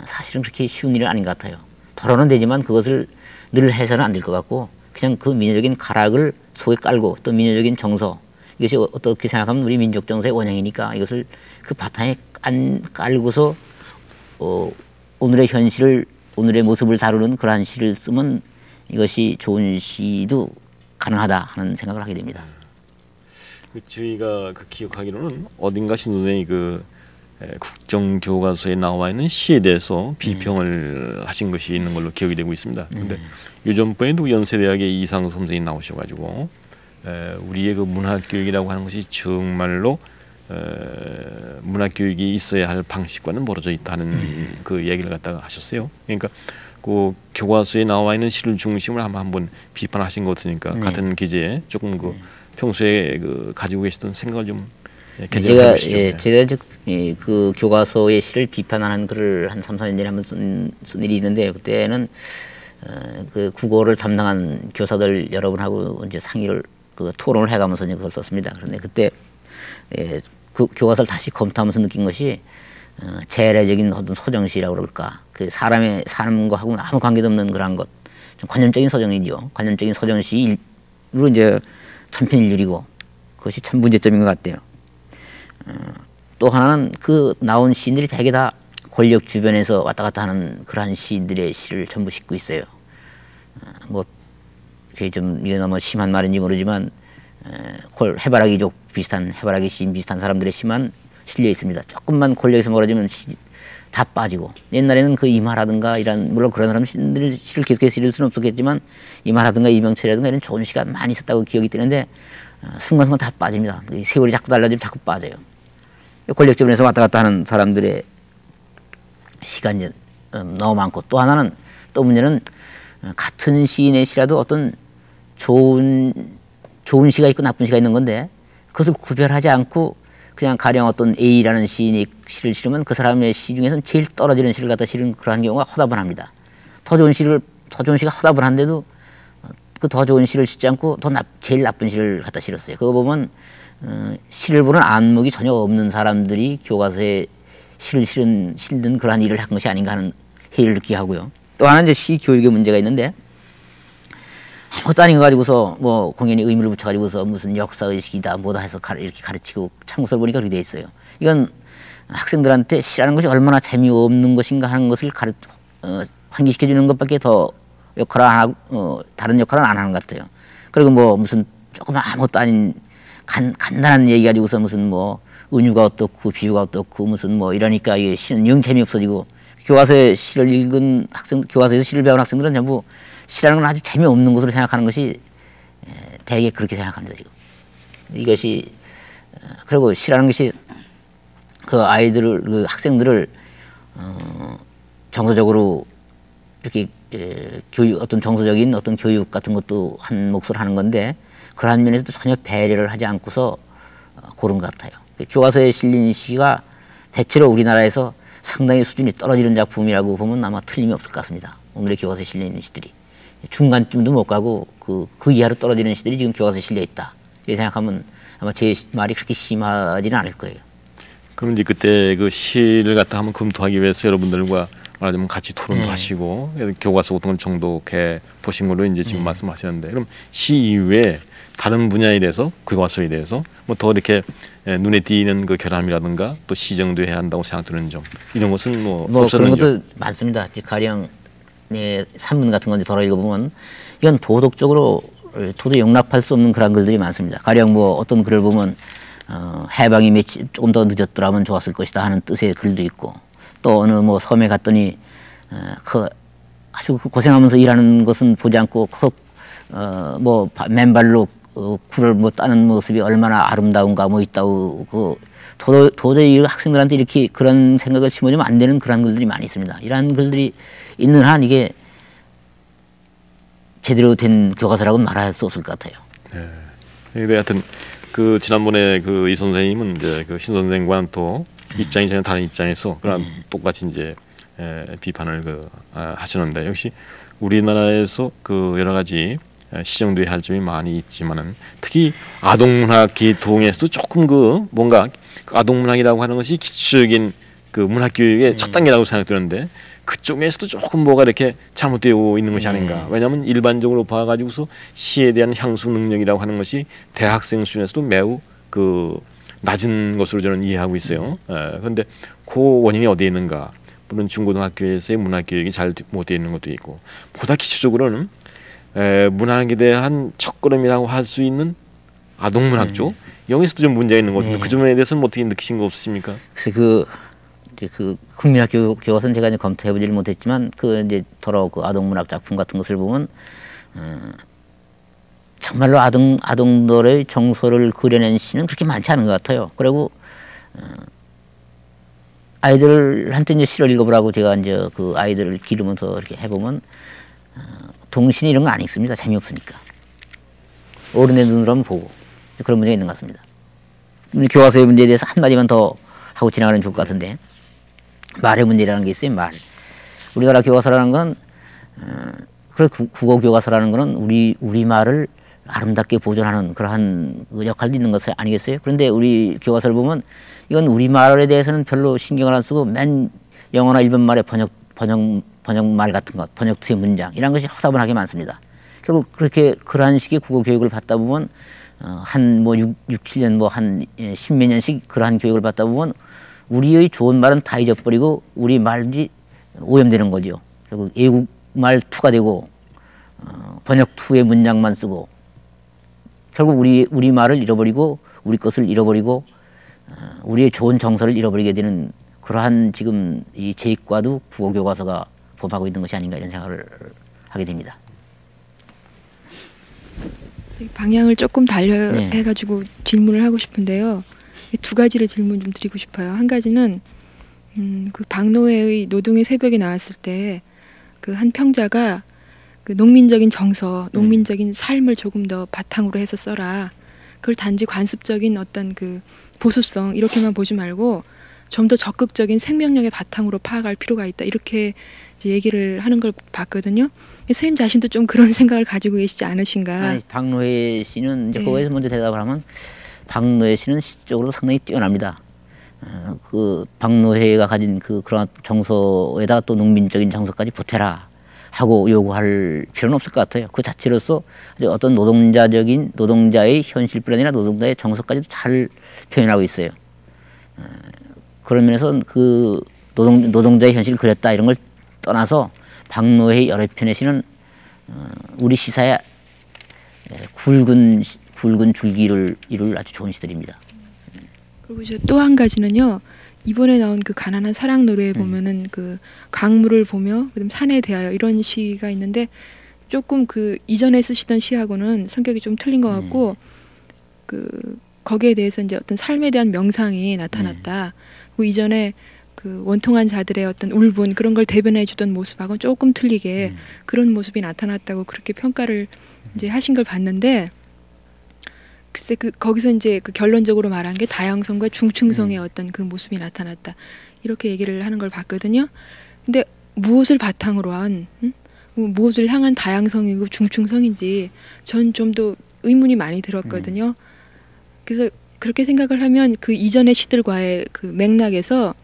사실은 그렇게 쉬운 일은 아닌 것 같아요. 덜어는 되지만 그것을 늘 해서는 안 될 것 같고 그냥 그 민요적인 가락을 속에 깔고 또 민요적인 정서 이것이 어떻게 생각하면 우리 민족 정서의 원형이니까 이것을 그 바탕에 깔고서 오늘의 현실을 오늘의 모습을 다루는 그러한 시를 쓰면 이것이 좋은 시도 가능하다 하는 생각을 하게 됩니다. 저희가 그 기억하기로는 어딘가 신 선생이 그 국정교과서에 나와 있는 시에 대해서 비평을 하신 것이 있는 걸로 기억이 되고 있습니다. 그런데 요즘번에도 연세대학의 이상섭 선생이 나오셔가지고 우리의 그 문화교육이라고 하는 것이 정말로 문화교육이 있어야 할 방식과는 멀어져 있다는 그 얘기를 갖다가 하셨어요. 그러니까 그 교과서에 나와 있는 시를 중심으로 한번 비판하신 것 같으니까 같은 기제에 조금 그 평소에 그 가지고 계시던 생각을 좀 제가 그 교과서의 시를 비판하는 글을 한 3, 4년 전에 한번 쓴 일이 있는데 그때는 그 국어를 담당한 교사들 여러분하고 이제 상의를 그 토론을 해가면서 그걸 썼습니다. 그런데 그때 그 교과서를 다시 검토하면서 느낀 것이 재래적인 어떤 소정시라고 그럴까 그 사람의 삶과 하고는 아무 관계도 없는 그런 것 관념적인 서정이죠. 관념적인 서정시로 이제 천편일률이고 그것이 참 문제점인 것 같아요. 또 하나는 그 나온 시인들이 대개 다 권력 주변에서 왔다 갔다 하는 그러한 시인들의 시를 전부 싣고 있어요. 뭐 그게 좀 이게 너무 심한 말인지 모르지만 해바라기족 비슷한 해바라기 시인 비슷한 사람들의 시만 실려 있습니다. 조금만 권력에서 멀어지면 다 빠지고 옛날에는 그 이마라든가 이런 물론 그런 사람 시를 계속해서 실을 수는 없었겠지만 이마라든가 이명철이라든가 이런 좋은 시가 많이 있었다고 기억이 되는데 순간순간 다 빠집니다. 세월이 자꾸 달라지면 자꾸 빠져요. 권력 주변에서 왔다 갔다 하는 사람들의 시가 이제 너무 많고 또 하나는 또 문제는 같은 시인의 시라도 어떤 좋은 시가 있고 나쁜 시가 있는 건데 그것을 구별하지 않고 그냥 가령 어떤 A라는 시인이 시를 실으면 그 사람의 시 중에서는 제일 떨어지는 시를 갖다 실은 그러한 경우가 허다분합니다. 더 좋은 시가 허다분한데도 그 더 좋은 시를 싣지 않고 제일 나쁜 시를 갖다 실었어요. 그거 보면 시를 보는 안목이 전혀 없는 사람들이 교과서에 시를 실는 그러한 일을 한 것이 아닌가 하는 회의를 느끼게 하고요. 또 하나 이제 시 교육의 문제가 있는데 아무것도 아닌 거 가지고서 뭐 공연히 의미를 붙여가지고서 무슨 역사의식이다 뭐다 해서 이렇게 가르치고 참고서를 보니까 그렇게 돼 있어요. 이건 학생들한테 시라는 것이 얼마나 재미없는 것인가 하는 것을 환기시켜주는 것밖에 더 역할을 안 하고 다른 역할은 안 하는 것 같아요. 그리고 뭐 무슨 조금 아무것도 아닌 간단한 얘기 가지고서 무슨 뭐 은유가 어떻고 비유가 어떻고 무슨 뭐 이러니까 이게 시는 영 재미없어지고 교과서에서 시를 배운 학생들은 전부 시라는 건 아주 재미없는 것으로 생각하는 것이 대개 그렇게 생각합니다 지금. 이것이 그리고 시라는 것이 그 학생들을 정서적으로 이렇게 어떤 정서적인 어떤 교육 같은 것도 한 몫을 하는 건데 그러한 면에서도 전혀 배려를 하지 않고서 고른 것 같아요. 교과서에 실린 시가 대체로 우리나라에서 상당히 수준이 떨어지는 작품이라고 보면 아마 틀림이 없을 것 같습니다. 오늘의 교과서에 실린 시들이 중간쯤도 못 가고 그 이하로 떨어지는 시들이 지금 교과서에 실려 있다. 이렇게 생각하면 아마 제 말이 그렇게 심하지는 않을 거예요. 그럼 이제 그때 그 시를 갖다 한번 검토하기 위해서 여러분들과 말하자면 같이 토론도 하시고 교과서 같은 걸 정독해 보신 걸로 이제 지금 말씀하시는데 그럼 시 이외에 다른 분야에 대해서 교과서에 대해서 뭐 더 이렇게 눈에 띄는 그 결함이라든가 또 시정도 해야 한다고 생각되는 점 이런 것은 뭐 없었는지요? 그런 것도 많습니다. 가령 산문 같은 건 덜어 읽어보면 이건 도덕적으로 도저히 용납할 수 없는 그런 글들이 많습니다. 가령 뭐 어떤 글을 보면 해방이 조금 더 늦었더라면 좋았을 것이다 하는 뜻의 글도 있고 또 어느 뭐 섬에 갔더니 아주 고생하면서 일하는 것은 보지 않고 뭐 맨발로 굴을 뭐 따는 모습이 얼마나 아름다운가 뭐 있다고 도저히 학생들한테 이렇게 그런 생각을 심어주면 안 되는 그런 글들이 많이 있습니다. 이러한 글들이 있는 한 이게 제대로 된 교과서라고는 말할 수 없을 것 같아요. 네. 근데 하여튼 그 지난번에 그 이 선생님은 이제 그 신 선생과는 또 입장이 전혀 다른 입장에서 그런 똑같이 이제 비판을 하시는데 역시 우리나라에서 그 여러 가지 시정돼야 할 점이 많이 있지만은 특히 아동문학 계통에서도 조금 뭔가 아동문학이라고 하는 것이 기초적인 그 문학교육의 첫 단계라고 생각되는데 그쪽에서도 조금 뭐가 이렇게 잘못되고 있는 것이 아닌가. 왜냐하면 일반적으로 봐가지고서 시에 대한 향수 능력이라고 하는 것이 대학생 수준에서도 매우 낮은 것으로 저는 이해하고 있어요. 그런데 그 원인이 어디에 있는가? 물론 중고등학교에서의 문학교육이 잘 못 되어 있는 것도 있고 보다 기초적으로는 문학에 대한 첫걸음이라고 할 수 있는 아동문학 쪽 여기서도 좀 문제가 있는 것 같은데 그 점에 대해서는 어떻게 느끼신 거 없으십니까? 그래서 그 국민학 교과서는 제가 이제 검토해보지를 못했지만 이제 더러 그 아동문학 작품 같은 것을 보면 정말로 아동들의 정서를 그려낸 시는 그렇게 많지 않은 것 같아요. 그리고 아이들한테 이제 시를 읽어보라고 제가 이제 그 아이들을 기르면서 이렇게 해보면 동신 이런 거 안 읽습니다. 재미없으니까. 어른의 눈으로 한번 보고 그런 문제가 있는 것 같습니다. 교과서의 문제에 대해서 한마디만 더 하고 지나가면 좋을 것 같은데 말의 문제라는 게 있어요. 말. 우리나라 교과서라는 건 국어 교과서라는 거는 우리 말을 아름답게 보존하는 그러한 역할도 있는 것 아니겠어요? 그런데 우리 교과서를 보면 이건 우리 말에 대해서는 별로 신경을 안 쓰고 맨 영어나 일본 말의 번역말 같은 것, 번역투의 문장 이런 것이 허다분하게 많습니다. 결국 그렇게 그러한 식의 국어 교육을 받다 보면 한 뭐 6, 7년 뭐 한 10몇 년씩 그러한 교육을 받다 보면 우리의 좋은 말은 다 잊어버리고 우리 말이 오염되는 거죠. 결국 애국말 투가 되고 번역투의 문장만 쓰고 결국 우리 말을 잃어버리고 우리 것을 잃어버리고 우리의 좋은 정서를 잃어버리게 되는 그러한 지금 이 제2과도 국어교과서가 범하고 있는 것이 아닌가 이런 생각을 하게 됩니다. 방향을 조금 달려 네. 해가지고 질문을 하고 싶은데요. 두 가지를 질문 좀 드리고 싶어요. 한 가지는 그 박노해의 노동의 새벽에 나왔을 때 그 한 평자가 그 농민적인 정서, 농민적인 삶을 조금 더 바탕으로 해서 써라. 그걸 단지 관습적인 어떤 그 보수성 이렇게만 보지 말고 좀 더 적극적인 생명력의 바탕으로 파악할 필요가 있다. 이렇게 이제 얘기를 하는 걸 봤거든요. 선생님 자신도 좀 그런 생각을 가지고 계시지 않으신가? 아니, 박노해 씨는 이제 네. 그거에서 먼저 대답을 하면 박노해 씨는 시적으로도 상당히 뛰어납니다. 그 박노해가 가진 그런 정서에다가 또 농민적인 정서까지 보태라 하고 요구할 필요는 없을 것 같아요. 그 자체로서 어떤 노동자의 현실뿐 아니라 노동자의 정서까지도 잘 표현하고 있어요. 그런 면에서 그 노동자의 현실을 그렸다 이런 걸 떠나서 박노해의 여러 편의 시는 우리 시사의 굵은 줄기를 이룰 아주 좋은 시들입니다. 그리고 이제 또 한 가지는요. 이번에 나온 그 가난한 사랑 노래에 보면은 그 강물을 보며 그다음 산에 대하여 이런 시가 있는데 조금 그 이전에 쓰시던 시하고는 성격이 좀 틀린 것 같고 그 거기에 대해서 이제 어떤 삶에 대한 명상이 나타났다. 그리고 이전에 그 원통한 자들의 어떤 울분 그런 걸 대변해 주던 모습하고는 조금 틀리게 그런 모습이 나타났다고 그렇게 평가를 이제 하신 걸 봤는데 글쎄 그 거기서 이제 그 결론적으로 말한 게 다양성과 중층성의 어떤 그 모습이 나타났다 이렇게 얘기를 하는 걸 봤거든요. 근데 무엇을 바탕으로 한 무엇을 향한 다양성이고 중층성인지 전 좀 더 의문이 많이 들었거든요. 그래서 그렇게 생각을 하면 그 이전의 시들과의 그 맥락에서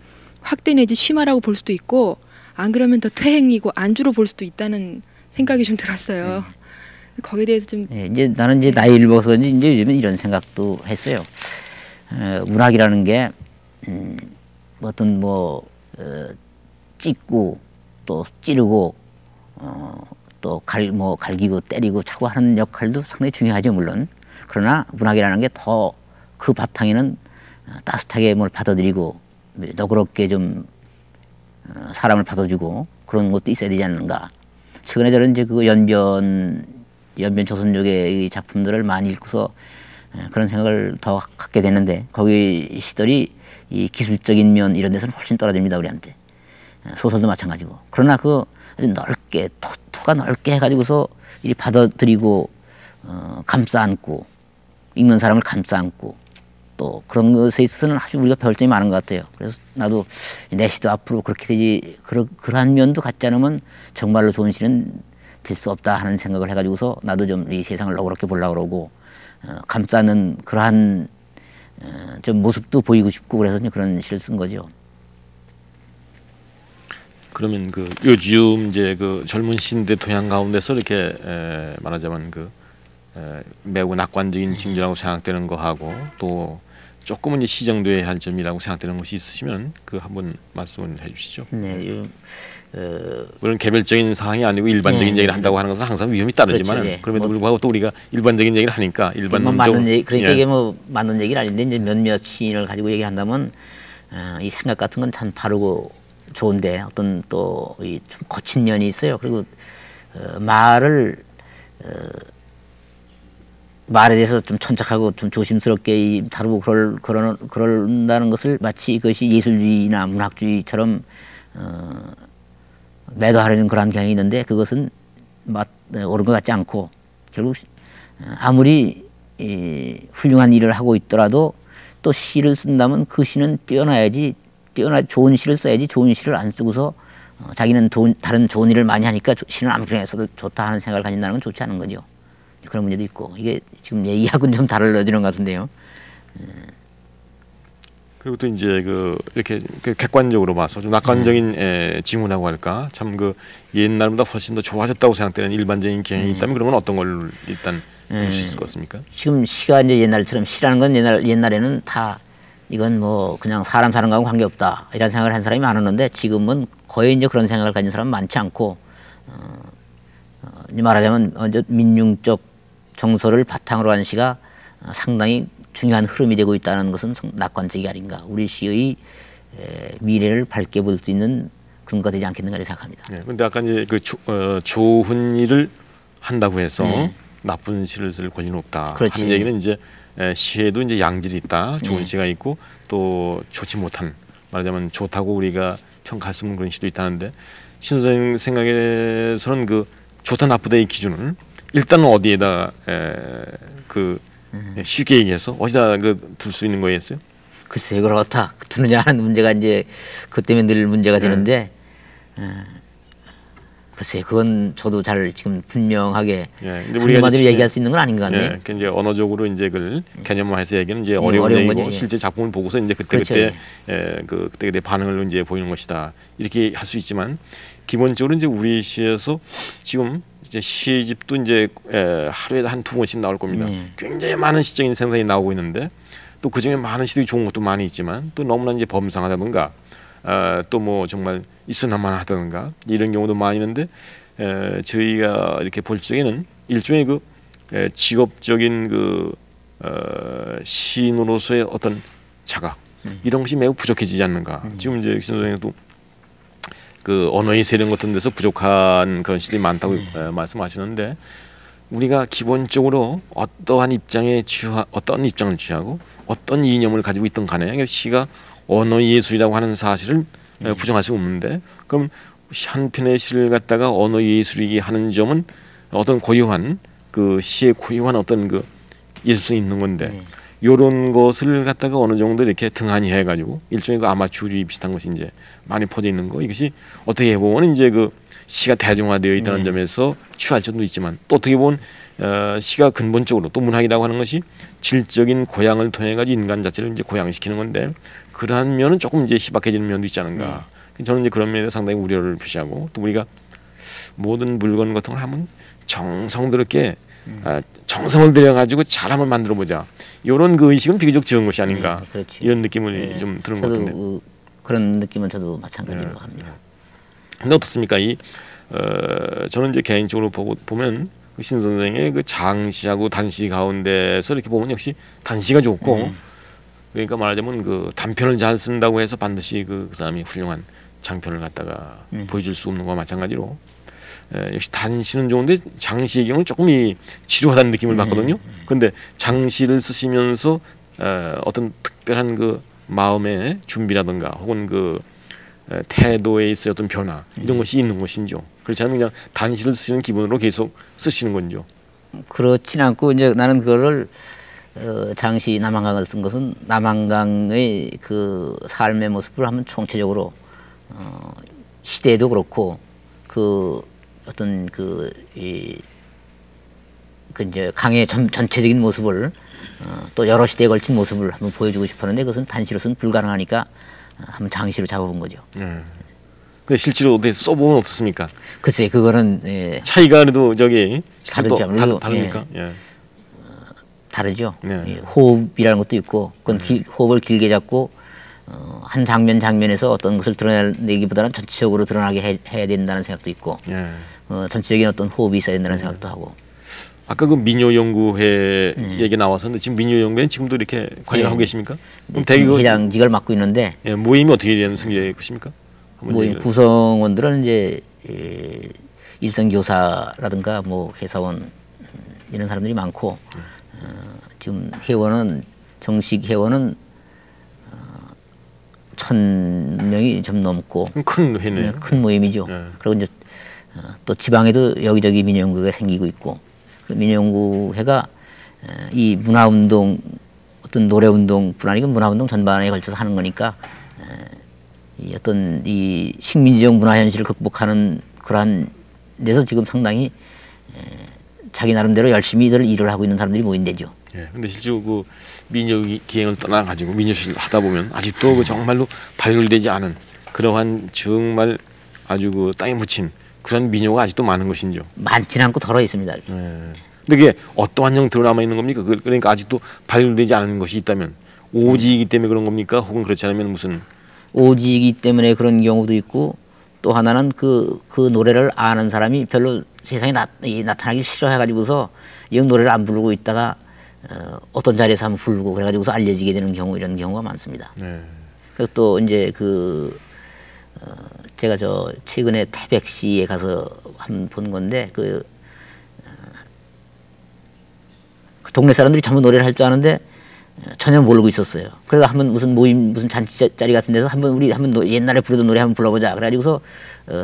확대 내지 심화라고 볼 수도 있고 안 그러면 더 퇴행이고 안주로 볼 수도 있다는 생각이 좀 들었어요. 거기에 대해서 좀 이제 나는 이제 나이를 먹어서 그런지 이제 요즘은 이런 생각도 했어요. 문학이라는 게 어떤 찢고 또 찌르고 또 갈기고 때리고 차고 하는 역할도 상당히 중요하죠 물론. 그러나 문학이라는 게 더 그 바탕에는 따뜻하게 뭘 받아들이고 너그럽게 좀 사람을 받아주고 그런 것도 있어야 되지 않는가. 최근에 저는 이제 그 연변 조선족의 작품들을 많이 읽고서 그런 생각을 더 갖게 되는데 거기 시들이 이 기술적인 면 이런 데서는 훨씬 떨어집니다 우리한테. 소설도 마찬가지고. 그러나 그 아주 넓게 토가 넓게 해가지고서 이 받아들이고 감싸 안고 읽는 사람을 감싸 안고 또 그런 것에 있어서는 아주 우리가 배울 점이 많은 것 같아요. 그래서 나도 내 시도 앞으로 그렇게 되지 그러한 면도 갖지 않으면 정말로 좋은 시는 될 수 없다 하는 생각을 해가지고서 나도 좀 이 세상을 너그럽게 보려고 그러고 감싸는 그러한 좀 모습도 보이고 싶고 그래서 그런 시를 쓴 거죠. 그러면 그 요즘 이제 그 젊은 시인들 토양 가운데서 이렇게 말하자면 그 매우 낙관적인 징조라고 생각되는 거하고 또 조금은 이제 시정돼야 할 점이라고 생각되는 것이 있으시면 그 한번 말씀을 해주시죠. 네, 물론 개별적인 상황이 아니고 일반적인 얘기를 한다고 하는 것은 항상 위험이 따르지만 그렇죠, 예. 그럼에도 불구하고 또 우리가 일반적인 얘기를 하니까 일반적으로 맞는 얘기, 그러니까 예. 이게 맞는 얘기는 아닌데 이제 몇몇 시인을 가지고 얘기를 한다면 이 생각 같은 건 참 바르고 좋은데 어떤 또 좀 거친 면이 있어요. 그리고 말에 대해서 좀 천착하고 좀 조심스럽게 다루고 그런다는 것을 마치 이것이 예술주의나 문학주의처럼 매도하려는 그런 경향이 있는데 그것은 옳은 것 같지 않고 결국 아무리 훌륭한 일을 하고 있더라도 또 시를 쓴다면 그 시는 좋은 시를 써야지 좋은 시를 안 쓰고서 자기는 다른 좋은 일을 많이 하니까 시는 아무리 써도 좋다 하는 생각을 가진다는 건 좋지 않은 거죠. 그런 문제도 있고 이게 지금 얘기하고는 좀 달라지는 것 같은데요. 그리고 또 이제 그 이렇게 그 객관적으로 봐서 좀 낙관적인 징후라고 할까, 참 그 옛날보다 훨씬 더 좋아졌다고 생각되는 일반적인 경향이 있다면 그러면 어떤 걸 일단 볼 수 있을 것 같습니까? 지금 시가 이제 옛날처럼 시라는 건 옛날에는 다 이건 뭐 그냥 사람 사는 거하고 관계없다 이런 생각을 한 사람이 많았는데 지금은 거의 이제 그런 생각을 가진 사람은 많지 않고 말하자면 민중적 정서를 바탕으로 한 시가 상당히 중요한 흐름이 되고 있다는 것은 낙관적이 아닌가, 우리 시의 미래를 밝게 볼 수 있는 근거가 되지 않겠는가 생각합니다. 그런데 아까 이제 그 좋은 일을 한다고 해서 나쁜 시를 쓸 권리는 없다 그렇지. 하는 얘기는 이제 시에도 이제 양질이 있다. 좋은 시가 있고 또 좋지 못한, 말하자면 좋다고 우리가 평가할 수 없는 그런 시도 있다는데, 신 선생 생각에서는 그 좋다 나쁘다의 기준을 일단 어디에다 쉽게 얘기해서 어디다 둘 수 있는 거였어요? 글쎄 이걸 어떻게 두느냐 하는 문제가 이제 그 때문에 늘 문제가 되는데 글쎄 그건 저도 잘 지금 분명하게 한마디로 얘기할 수 있는 건 아닌 것 같네요. 그러니까 이제 언어적으로 이제 그걸 개념화해서 얘기는 이제 어려운 얘기고 거죠, 실제 작품을 보고서 이제 그때 반응을 이제 보이는 것이다 이렇게 할 수 있지만, 기본적으로 이제 우리 시에서 지금 이제 시집도 이제 하루에 한 2권씩 나올 겁니다. 굉장히 많은 시적인 생산이 나오고 있는데 또 그 중에 많은 시들이 좋은 것도 많이 있지만 또 너무나 이제 범상하다든가 또 뭐 정말 있으나마나하다든가 이런 경우도 많이 있는데, 저희가 이렇게 볼 적에는 일종의 그 직업적인 그 시인으로서의 어떤 자각 이런 것이 매우 부족해지지 않는가. 지금 이제 신 선생님도 그 언어의 세련 같은 데서 부족한 그런 시들이 많다고 말씀하시는데, 우리가 기본적으로 어떠한 어떤 입장을 취하고 어떤 이념을 가지고 있던 간에 시가 언어 예술이라고 하는 사실을 부정할 수 없는데, 그럼 한 편의 시를 갖다가 언어 예술이기 하는 점은 어떤 고유한 그 시의 고유한 어떤 그 일성이 있는 건데, 요런 것을 갖다가 어느 정도 이렇게 등한히 해가지고 일종의 그 아마추어주의 비슷한 것이 이제 많이 퍼져 있는 거, 이것이 어떻게 보면 이제 그 시가 대중화되어 있다는 점에서 취할 점도 있지만, 또 어떻게 보면 시가 근본적으로 또 문학이라고 하는 것이 질적인 고양을 통해 가지고 인간 자체를 이제 고양시키는 건데, 그러한 면은 조금 이제 희박해지는 면도 있지 않은가. 저는 이제 그런 면에 상당히 우려를 표시하고, 또 우리가 모든 물건 같은 걸 하면 정성스럽게 정성을 들여가지고 잘 한번 만들어 보자. 이런 그 의식은 비교적 적은 것이 아닌가. 이런 느낌을 좀 드는 것 같은데. 그런 느낌은 저도 마찬가지로 합니다. 근데 어떻습니까? 저는 이제 개인적으로 보면 신 선생의 그 장시하고 단시 가운데서 이렇게 보면 역시 단시가 좋고, 그러니까 말하자면 그 단편을 잘 쓴다고 해서 반드시 그 사람이 훌륭한 장편을 갖다가 보여줄 수 없는 것과 마찬가지로 역시 단시는 좋은데 장시의 경우는 조금 지루하다는 느낌을 받거든요. 그런데 장시를 쓰시면서 어떤 특별한 그 마음의 준비라든가 혹은 그 태도에 있어야 어떤 변화 이런 것이 있는 것인죠. 그렇지 않으면 그냥 단시를 쓰시는 기분으로 계속 쓰시는 건죠. 그렇진 않고 이제 나는 그거를 장시 남한강을 쓴 것은 남한강의 그 삶의 모습을 한번 총체적으로 시대도 그렇고 그 어떤 그 이제 강의 전체적인 모습을 또 여러 시대에 걸친 모습을 한번 보여주고 싶었는데, 그것은 단시로서는 불가능하니까 한번 장시로 잡아본 거죠. 근데 실제로 어떻게 써보면 어떻습니까? 글쎄 그거는 차이가 그래도 저기 다르죠. 다릅니까? 다르죠. 호흡이라는 것도 있고, 그건 호흡을 길게 잡고 한 장면에서 어떤 것을 드러내기보다는 전체적으로 드러나게 해야 된다는 생각도 있고, 전체적인 어떤 호흡이 있어야 된다는 생각도 하고. 아까 그 민요연구회 얘기 나왔었는데, 지금 민요연구회는 지금도 이렇게 관여하고 계십니까? 그럼 회장직을 맡고 있는데, 모임이 어떻게 되는 것입니까? 모임 구성원들은 이제 일선교사라든가 뭐 회사원 이런 사람들이 많고, 지금 회원은 정식 회원은 1,000명이 좀 넘고, 큰 회네요. 큰 모임이죠. 그리고 이제 또 지방에도 여기저기 민요연구회가 생기고 있고, 그 민요연구회가 이 문화운동, 어떤 노래운동뿐 아니고 문화운동 전반에 걸쳐서 하는 거니까, 이 어떤 이 식민지적 문화 현실을 극복하는 그러한 데서 지금 상당히 자기 나름대로 열심히들 일을 하고 있는 사람들이 모인 데죠. 예. 근데 실제로 그 민요 기행을 떠나 가지고 민요시를 하다 보면 아직도 그 정말로 발굴되지 않은 그러한 정말 아주 그 땅에 묻힌 그런 민요가 아직도 많은 것인죠. 많지는 않고 덜어 있습니다. 예. 근데 그게 어떠한 형태로 남아 있는 겁니까? 그러니까 아직도 발굴되지 않은 것이 있다면 오지이기 때문에 그런 겁니까? 혹은 그렇지 않으면 무슨 오지이기 때문에 그런 경우도 있고 또 하나는 그 노래를 아는 사람이 별로 세상에 나타나기 싫어해가지고서 이 노래를 안 부르고 있다가 어떤 자리에서 한번 부르고 그래가지고서 알려지게 되는 경우 이런 경우가 많습니다. 네. 그리고 또 이제 제가 최근에 태백시에 가서 한 본 건데 그 동네 사람들이 전부 노래를 할 줄 아는데 전혀 모르고 있었어요. 그래서 한번 무슨 모임 무슨 잔치 자리 같은 데서 우리 한번 옛날에 부르던 노래 한번 불러보자. 그래가지고서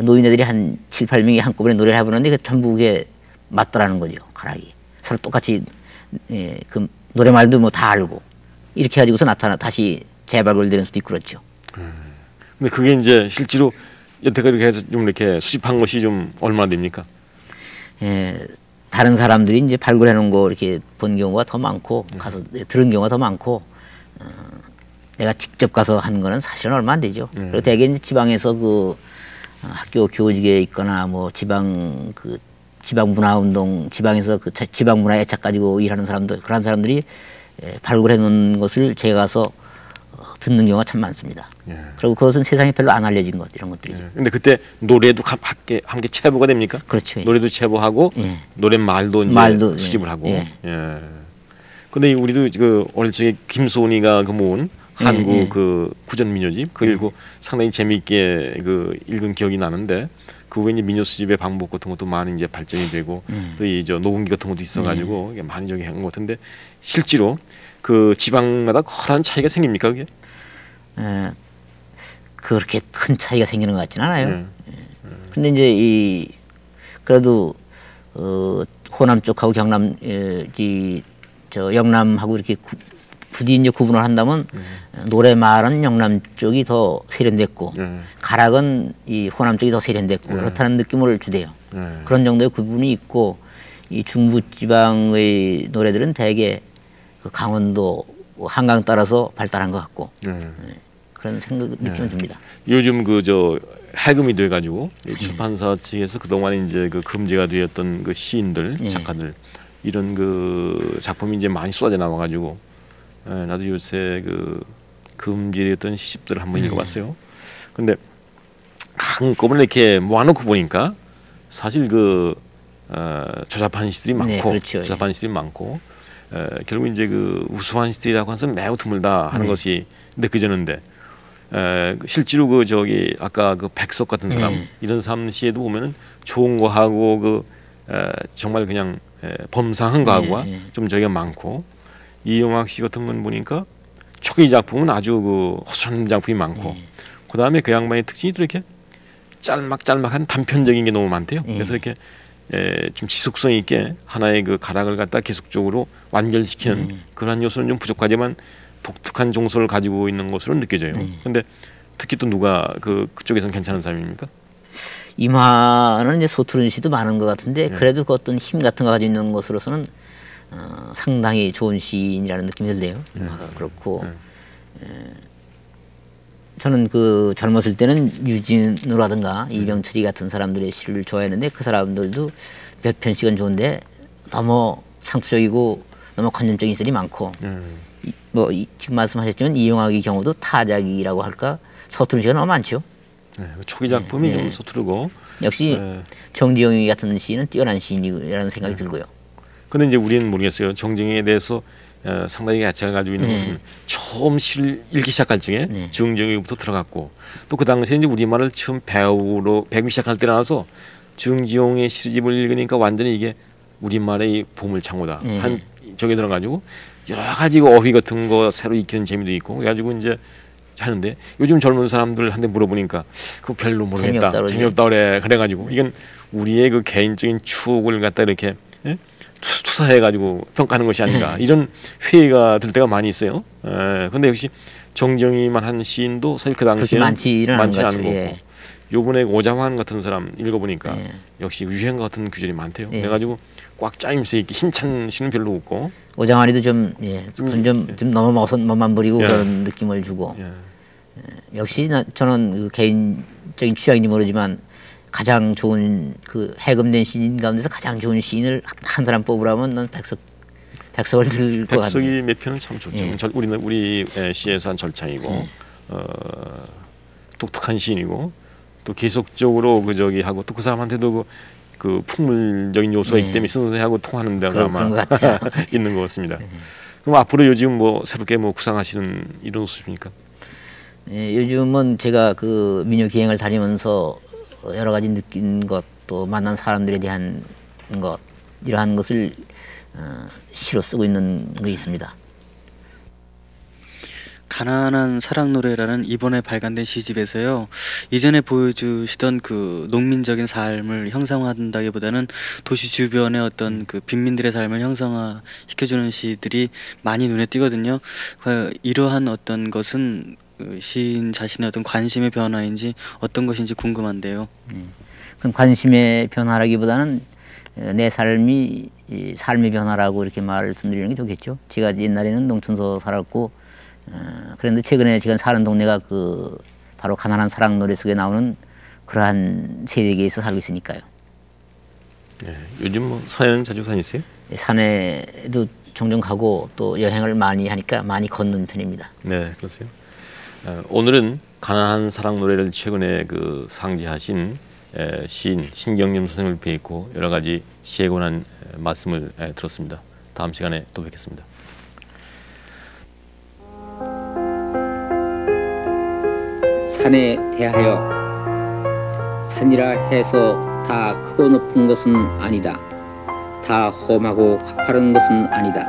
노인네들이 한 7, 8명이 한꺼번에 노래를 해보는데 전부 그게 맞더라는 거죠. 가락이 서로 똑같이 그 노래말도 뭐 다 알고 이렇게 해가지고서 다시 재발굴되는 수도 있고 그렇죠. 근데 그게 이제 실제로 여태까지 이렇게 해서 좀 이렇게 수집한 것이 좀 얼마나 됩니까? 다른 사람들이 이제 발굴해 놓은 거 이렇게 본 경우가 더 많고 가서 들은 경우가 더 많고 내가 직접 가서 한 거는 사실은 얼마 안 되죠. 그리고 대개 이제 지방에서 그 학교 교직에 있거나 뭐 지방 문화 운동 지방에서 그 지방 문화 애착 가지고 일하는 사람들 그런 사람들이 발굴해 놓은 것을 제가 가서 듣는 경우가 참 많습니다. 예. 그리고 그것은 세상에 별로 안 알려진 것 이런 것들이죠. 예. 근데 그때 노래도 함께 체부가 됩니까? 그렇죠. 노래도 체부하고 예. 노랫말도 이제 말도, 수집을 하고. 예. 예. 근데 우리도 그 어릴 적에 김소은이가 그 모은 한국 그 구전 민요집 그 읽고 상당히 재미있게 그 읽은 기억이 나는데 그 후에 이제 민요 수집의 방법 같은 것도 많이 이제 발전이 되고 또 이 녹음기 같은 것도 있어가지고 이게 많이 저기 한 것 같은데 실제로 그 지방마다 커다란 차이가 생깁니까 그게? 그렇게 큰 차이가 생기는 것 같지는 않아요. 근데 이제 그래도 호남 쪽하고 경남 영남하고 이렇게 굳이 이제 구분을 한다면 노래말은 영남 쪽이 더 세련됐고 가락은 이 호남 쪽이 더 세련됐고 그렇다는 느낌을 주대요. 그런 정도의 구분이 있고 이 중부 지방의 노래들은 대개 그 강원도 한강 따라서 발달한 것 같고 그런 느낌을 줍니다. 요즘 해금이 돼가지고 출판사 측에서 그동안 이제 그 금지가 되었던 그 시인들 작가들 이런 그 작품이 이제 많이 쏟아져 나와가지고 나도 요새 그 금지되었던 시집들을 한번 읽어봤어요. 근데 한꺼번에 이렇게 모아놓고 보니까 사실 조잡한 시들이 많고, 네, 그렇죠. 조잡한 시들이 많고, 결국 이제 그 우수한 시들이라고 해서 매우 드물다 하는 것이 느껴졌는데, 실제로 아까 그 백석 같은 사람 이런 사람 시에도 보면은 좋은 거 하고 정말 그냥 범상한 거 하고가 좀 저기가 많고. 이용학 씨 같은 건 보니까 초기 작품은 아주 허술한 작품이 많고 그 다음에 그 양반의 특징이 또 이렇게 짤막짤막한 단편적인 게 너무 많대요. 그래서 이렇게 좀 지속성 있게 하나의 그 가락을 갖다 계속적으로 완결시키는 그러한 요소는 좀 부족하지만 독특한 종소를 가지고 있는 것으로 느껴져요. 그런데 특히 또 누가 그쪽에서는 괜찮은 사람입니까? 임화는 이제 소투른 시도 많은 것 같은데 그래도 그 어떤 힘 같은 거 가지고 있는 것으로서는 상당히 좋은 시인이라는 느낌이 들대요. 그렇고 저는 젊었을 때는 유진우라든가 이병철이 같은 사람들의 시를 좋아했는데 그 사람들도 몇 편씩은 좋은데 너무 상투적이고 너무 관념적인 시들이 많고 지금 말씀하셨지만 이용학의 경우도 타작이라고 할까 서투른 시가 너무 많죠. 초기 작품이 좀 서투르고 역시 정지영이 같은 시인은 뛰어난 시인이라는 생각이 들고요. 근데 이제 우리는 모르겠어요. 정정에 대해서 상당히 애착을 가지고 있는 것은 처음 시를 읽기 시작할 적에 정정이부터 들어갔고 또 그 당시에 이제 우리말을 처음 배우기 시작할 때라서 정지용의 시집을 읽으니까 완전히 이게 우리말의 보물창고다 한 저게 들어가지고 여러 가지 어휘 같은 거 새로 익히는 재미도 있고 그래가지고 이제 하는데 요즘 젊은 사람들한테 물어보니까 그거 별로 모르겠다 재미없다 그래가지고 이건 우리의 그 개인적인 추억을 갖다 이렇게 투사해가지고 평가하는 것이 아닌가 이런 회의가 들 때가 많이 있어요. 근데 역시 정정이만 한 시인도 사실 그 당시에는 많지 않은 거고 요번에 오자환 같은 사람 읽어보니까 역시 유행 같은 구절이 많대요. 그래가지고 꽉 짜임새 있게 힘찬 시는 별로 없고 오장환이도 좀 너무 멋만 부리고 예. 그런 느낌을 주고 예. 역시 저는 그 개인적인 취향인지 모르지만 가장 좋은 그 해금된 시인 가운데서 가장 좋은 시인을 한 사람 뽑으라면 난 백석을 들 것 같네요. 백석이 몇 편은 참 좋죠. 예. 우리 시에서 한 절창이고 독특한 시인이고 또 계속적으로 하고 또 그 사람한테도 그 풍물적인 요소가 있기 때문에 선생하고 통하는 데가 아마 그런 것 같아요. 있는 것 같습니다. 그럼 앞으로 요즘 뭐 새롭게 뭐 구상하시는 이런 없으십니까? 예, 요즘은 제가 그 민요 기행을 다니면서 여러 가지 느낀 것, 또 만난 사람들에 대한 것, 이러한 것을 시로 쓰고 있는 게 있습니다. 가난한 사랑 노래라는 이번에 발간된 시집에서요, 이전에 보여주시던 그 농민적인 삶을 형상화한다기보다는 도시 주변의 어떤 그 빈민들의 삶을 형상화시켜주는 시들이 많이 눈에 띄거든요. 이러한 어떤 것은 시인 자신의 어떤 관심의 변화인지 어떤 것인지 궁금한데요. 그럼 관심의 변화라기보다는 내 삶의 변화라고 이렇게 말씀드리는 게 좋겠죠. 제가 옛날에는 농촌서 살았고, 그런데 최근에 제가 사는 동네가 그 바로 가난한 사랑 노래 속에 나오는 그러한 세계에서 살고 있으니까요. 네, 요즘 뭐 산에는 자주 다니세요? 산에도 종종 가고 또 여행을 많이 하니까 많이 걷는 편입니다. 네, 그러세요. 오늘은 가난한 사랑 노래를 최근에 그 상지하신 시인 신경림 선생을 뵙고 여러 가지 시에 관한 말씀을 들었습니다. 다음 시간에 또 뵙겠습니다. 산에 대하여 산이라 해서 다 크고 높은 것은 아니다. 다 험하고 가파른 것은 아니다.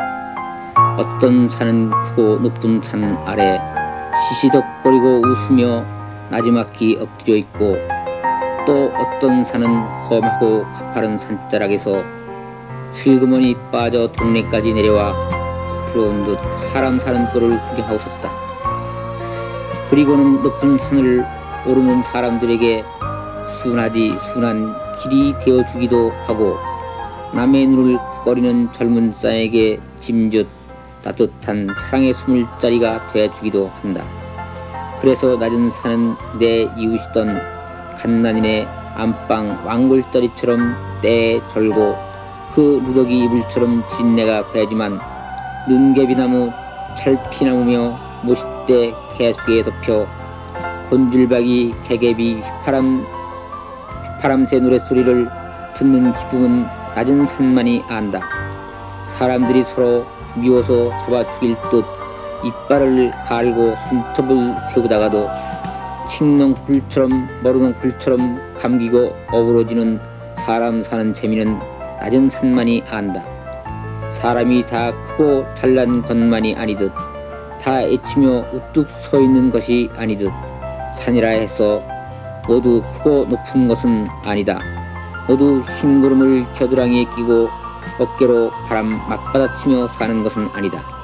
어떤 산은 크고 높은 산 아래 시시덕거리고 웃으며 나지막히 엎드려 있고, 또 어떤 산은 험하고 가파른 산자락에서 슬그머니 빠져 동네까지 내려와 부러운 듯 사람 사는 꼴을 구경하고 섰다. 그리고는 높은 산을 오르는 사람들에게 순하디 순한 길이 되어주기도 하고, 남의 눈을 꺼리는 젊은 쌍에게 짐짓 따뜻한 사랑의 수물자리가 되어주기도 한다. 그래서 낮은 산은 내 이웃이던 갓난이네 안방 왕골짜리처럼 때에 절고 그 누더기 이불처럼 진내가 배지만, 눈개비나무 찰피나무며 모싯대 개수에 덮여 곤질박이 개개비 휘파람새 노랫소리를 듣는 기쁨은 낮은 산만이 안다. 사람들이 서로 미워서 잡아 죽일 듯 이빨을 갈고 손톱을 세우다가도 칡넝쿨처럼 머루넝쿨처럼 감기고 어우러지는 사람 사는 재미는 낮은 산만이 안다. 사람이 다 크고 잘난 것만이 아니듯, 다 애치며 우뚝 서 있는 것이 아니듯, 산이라 해서 모두 크고 높은 것은 아니다. 모두 흰 구름을 겨드랑이에 끼고 어깨로 바람 맞받아치며 사는 것은 아니다.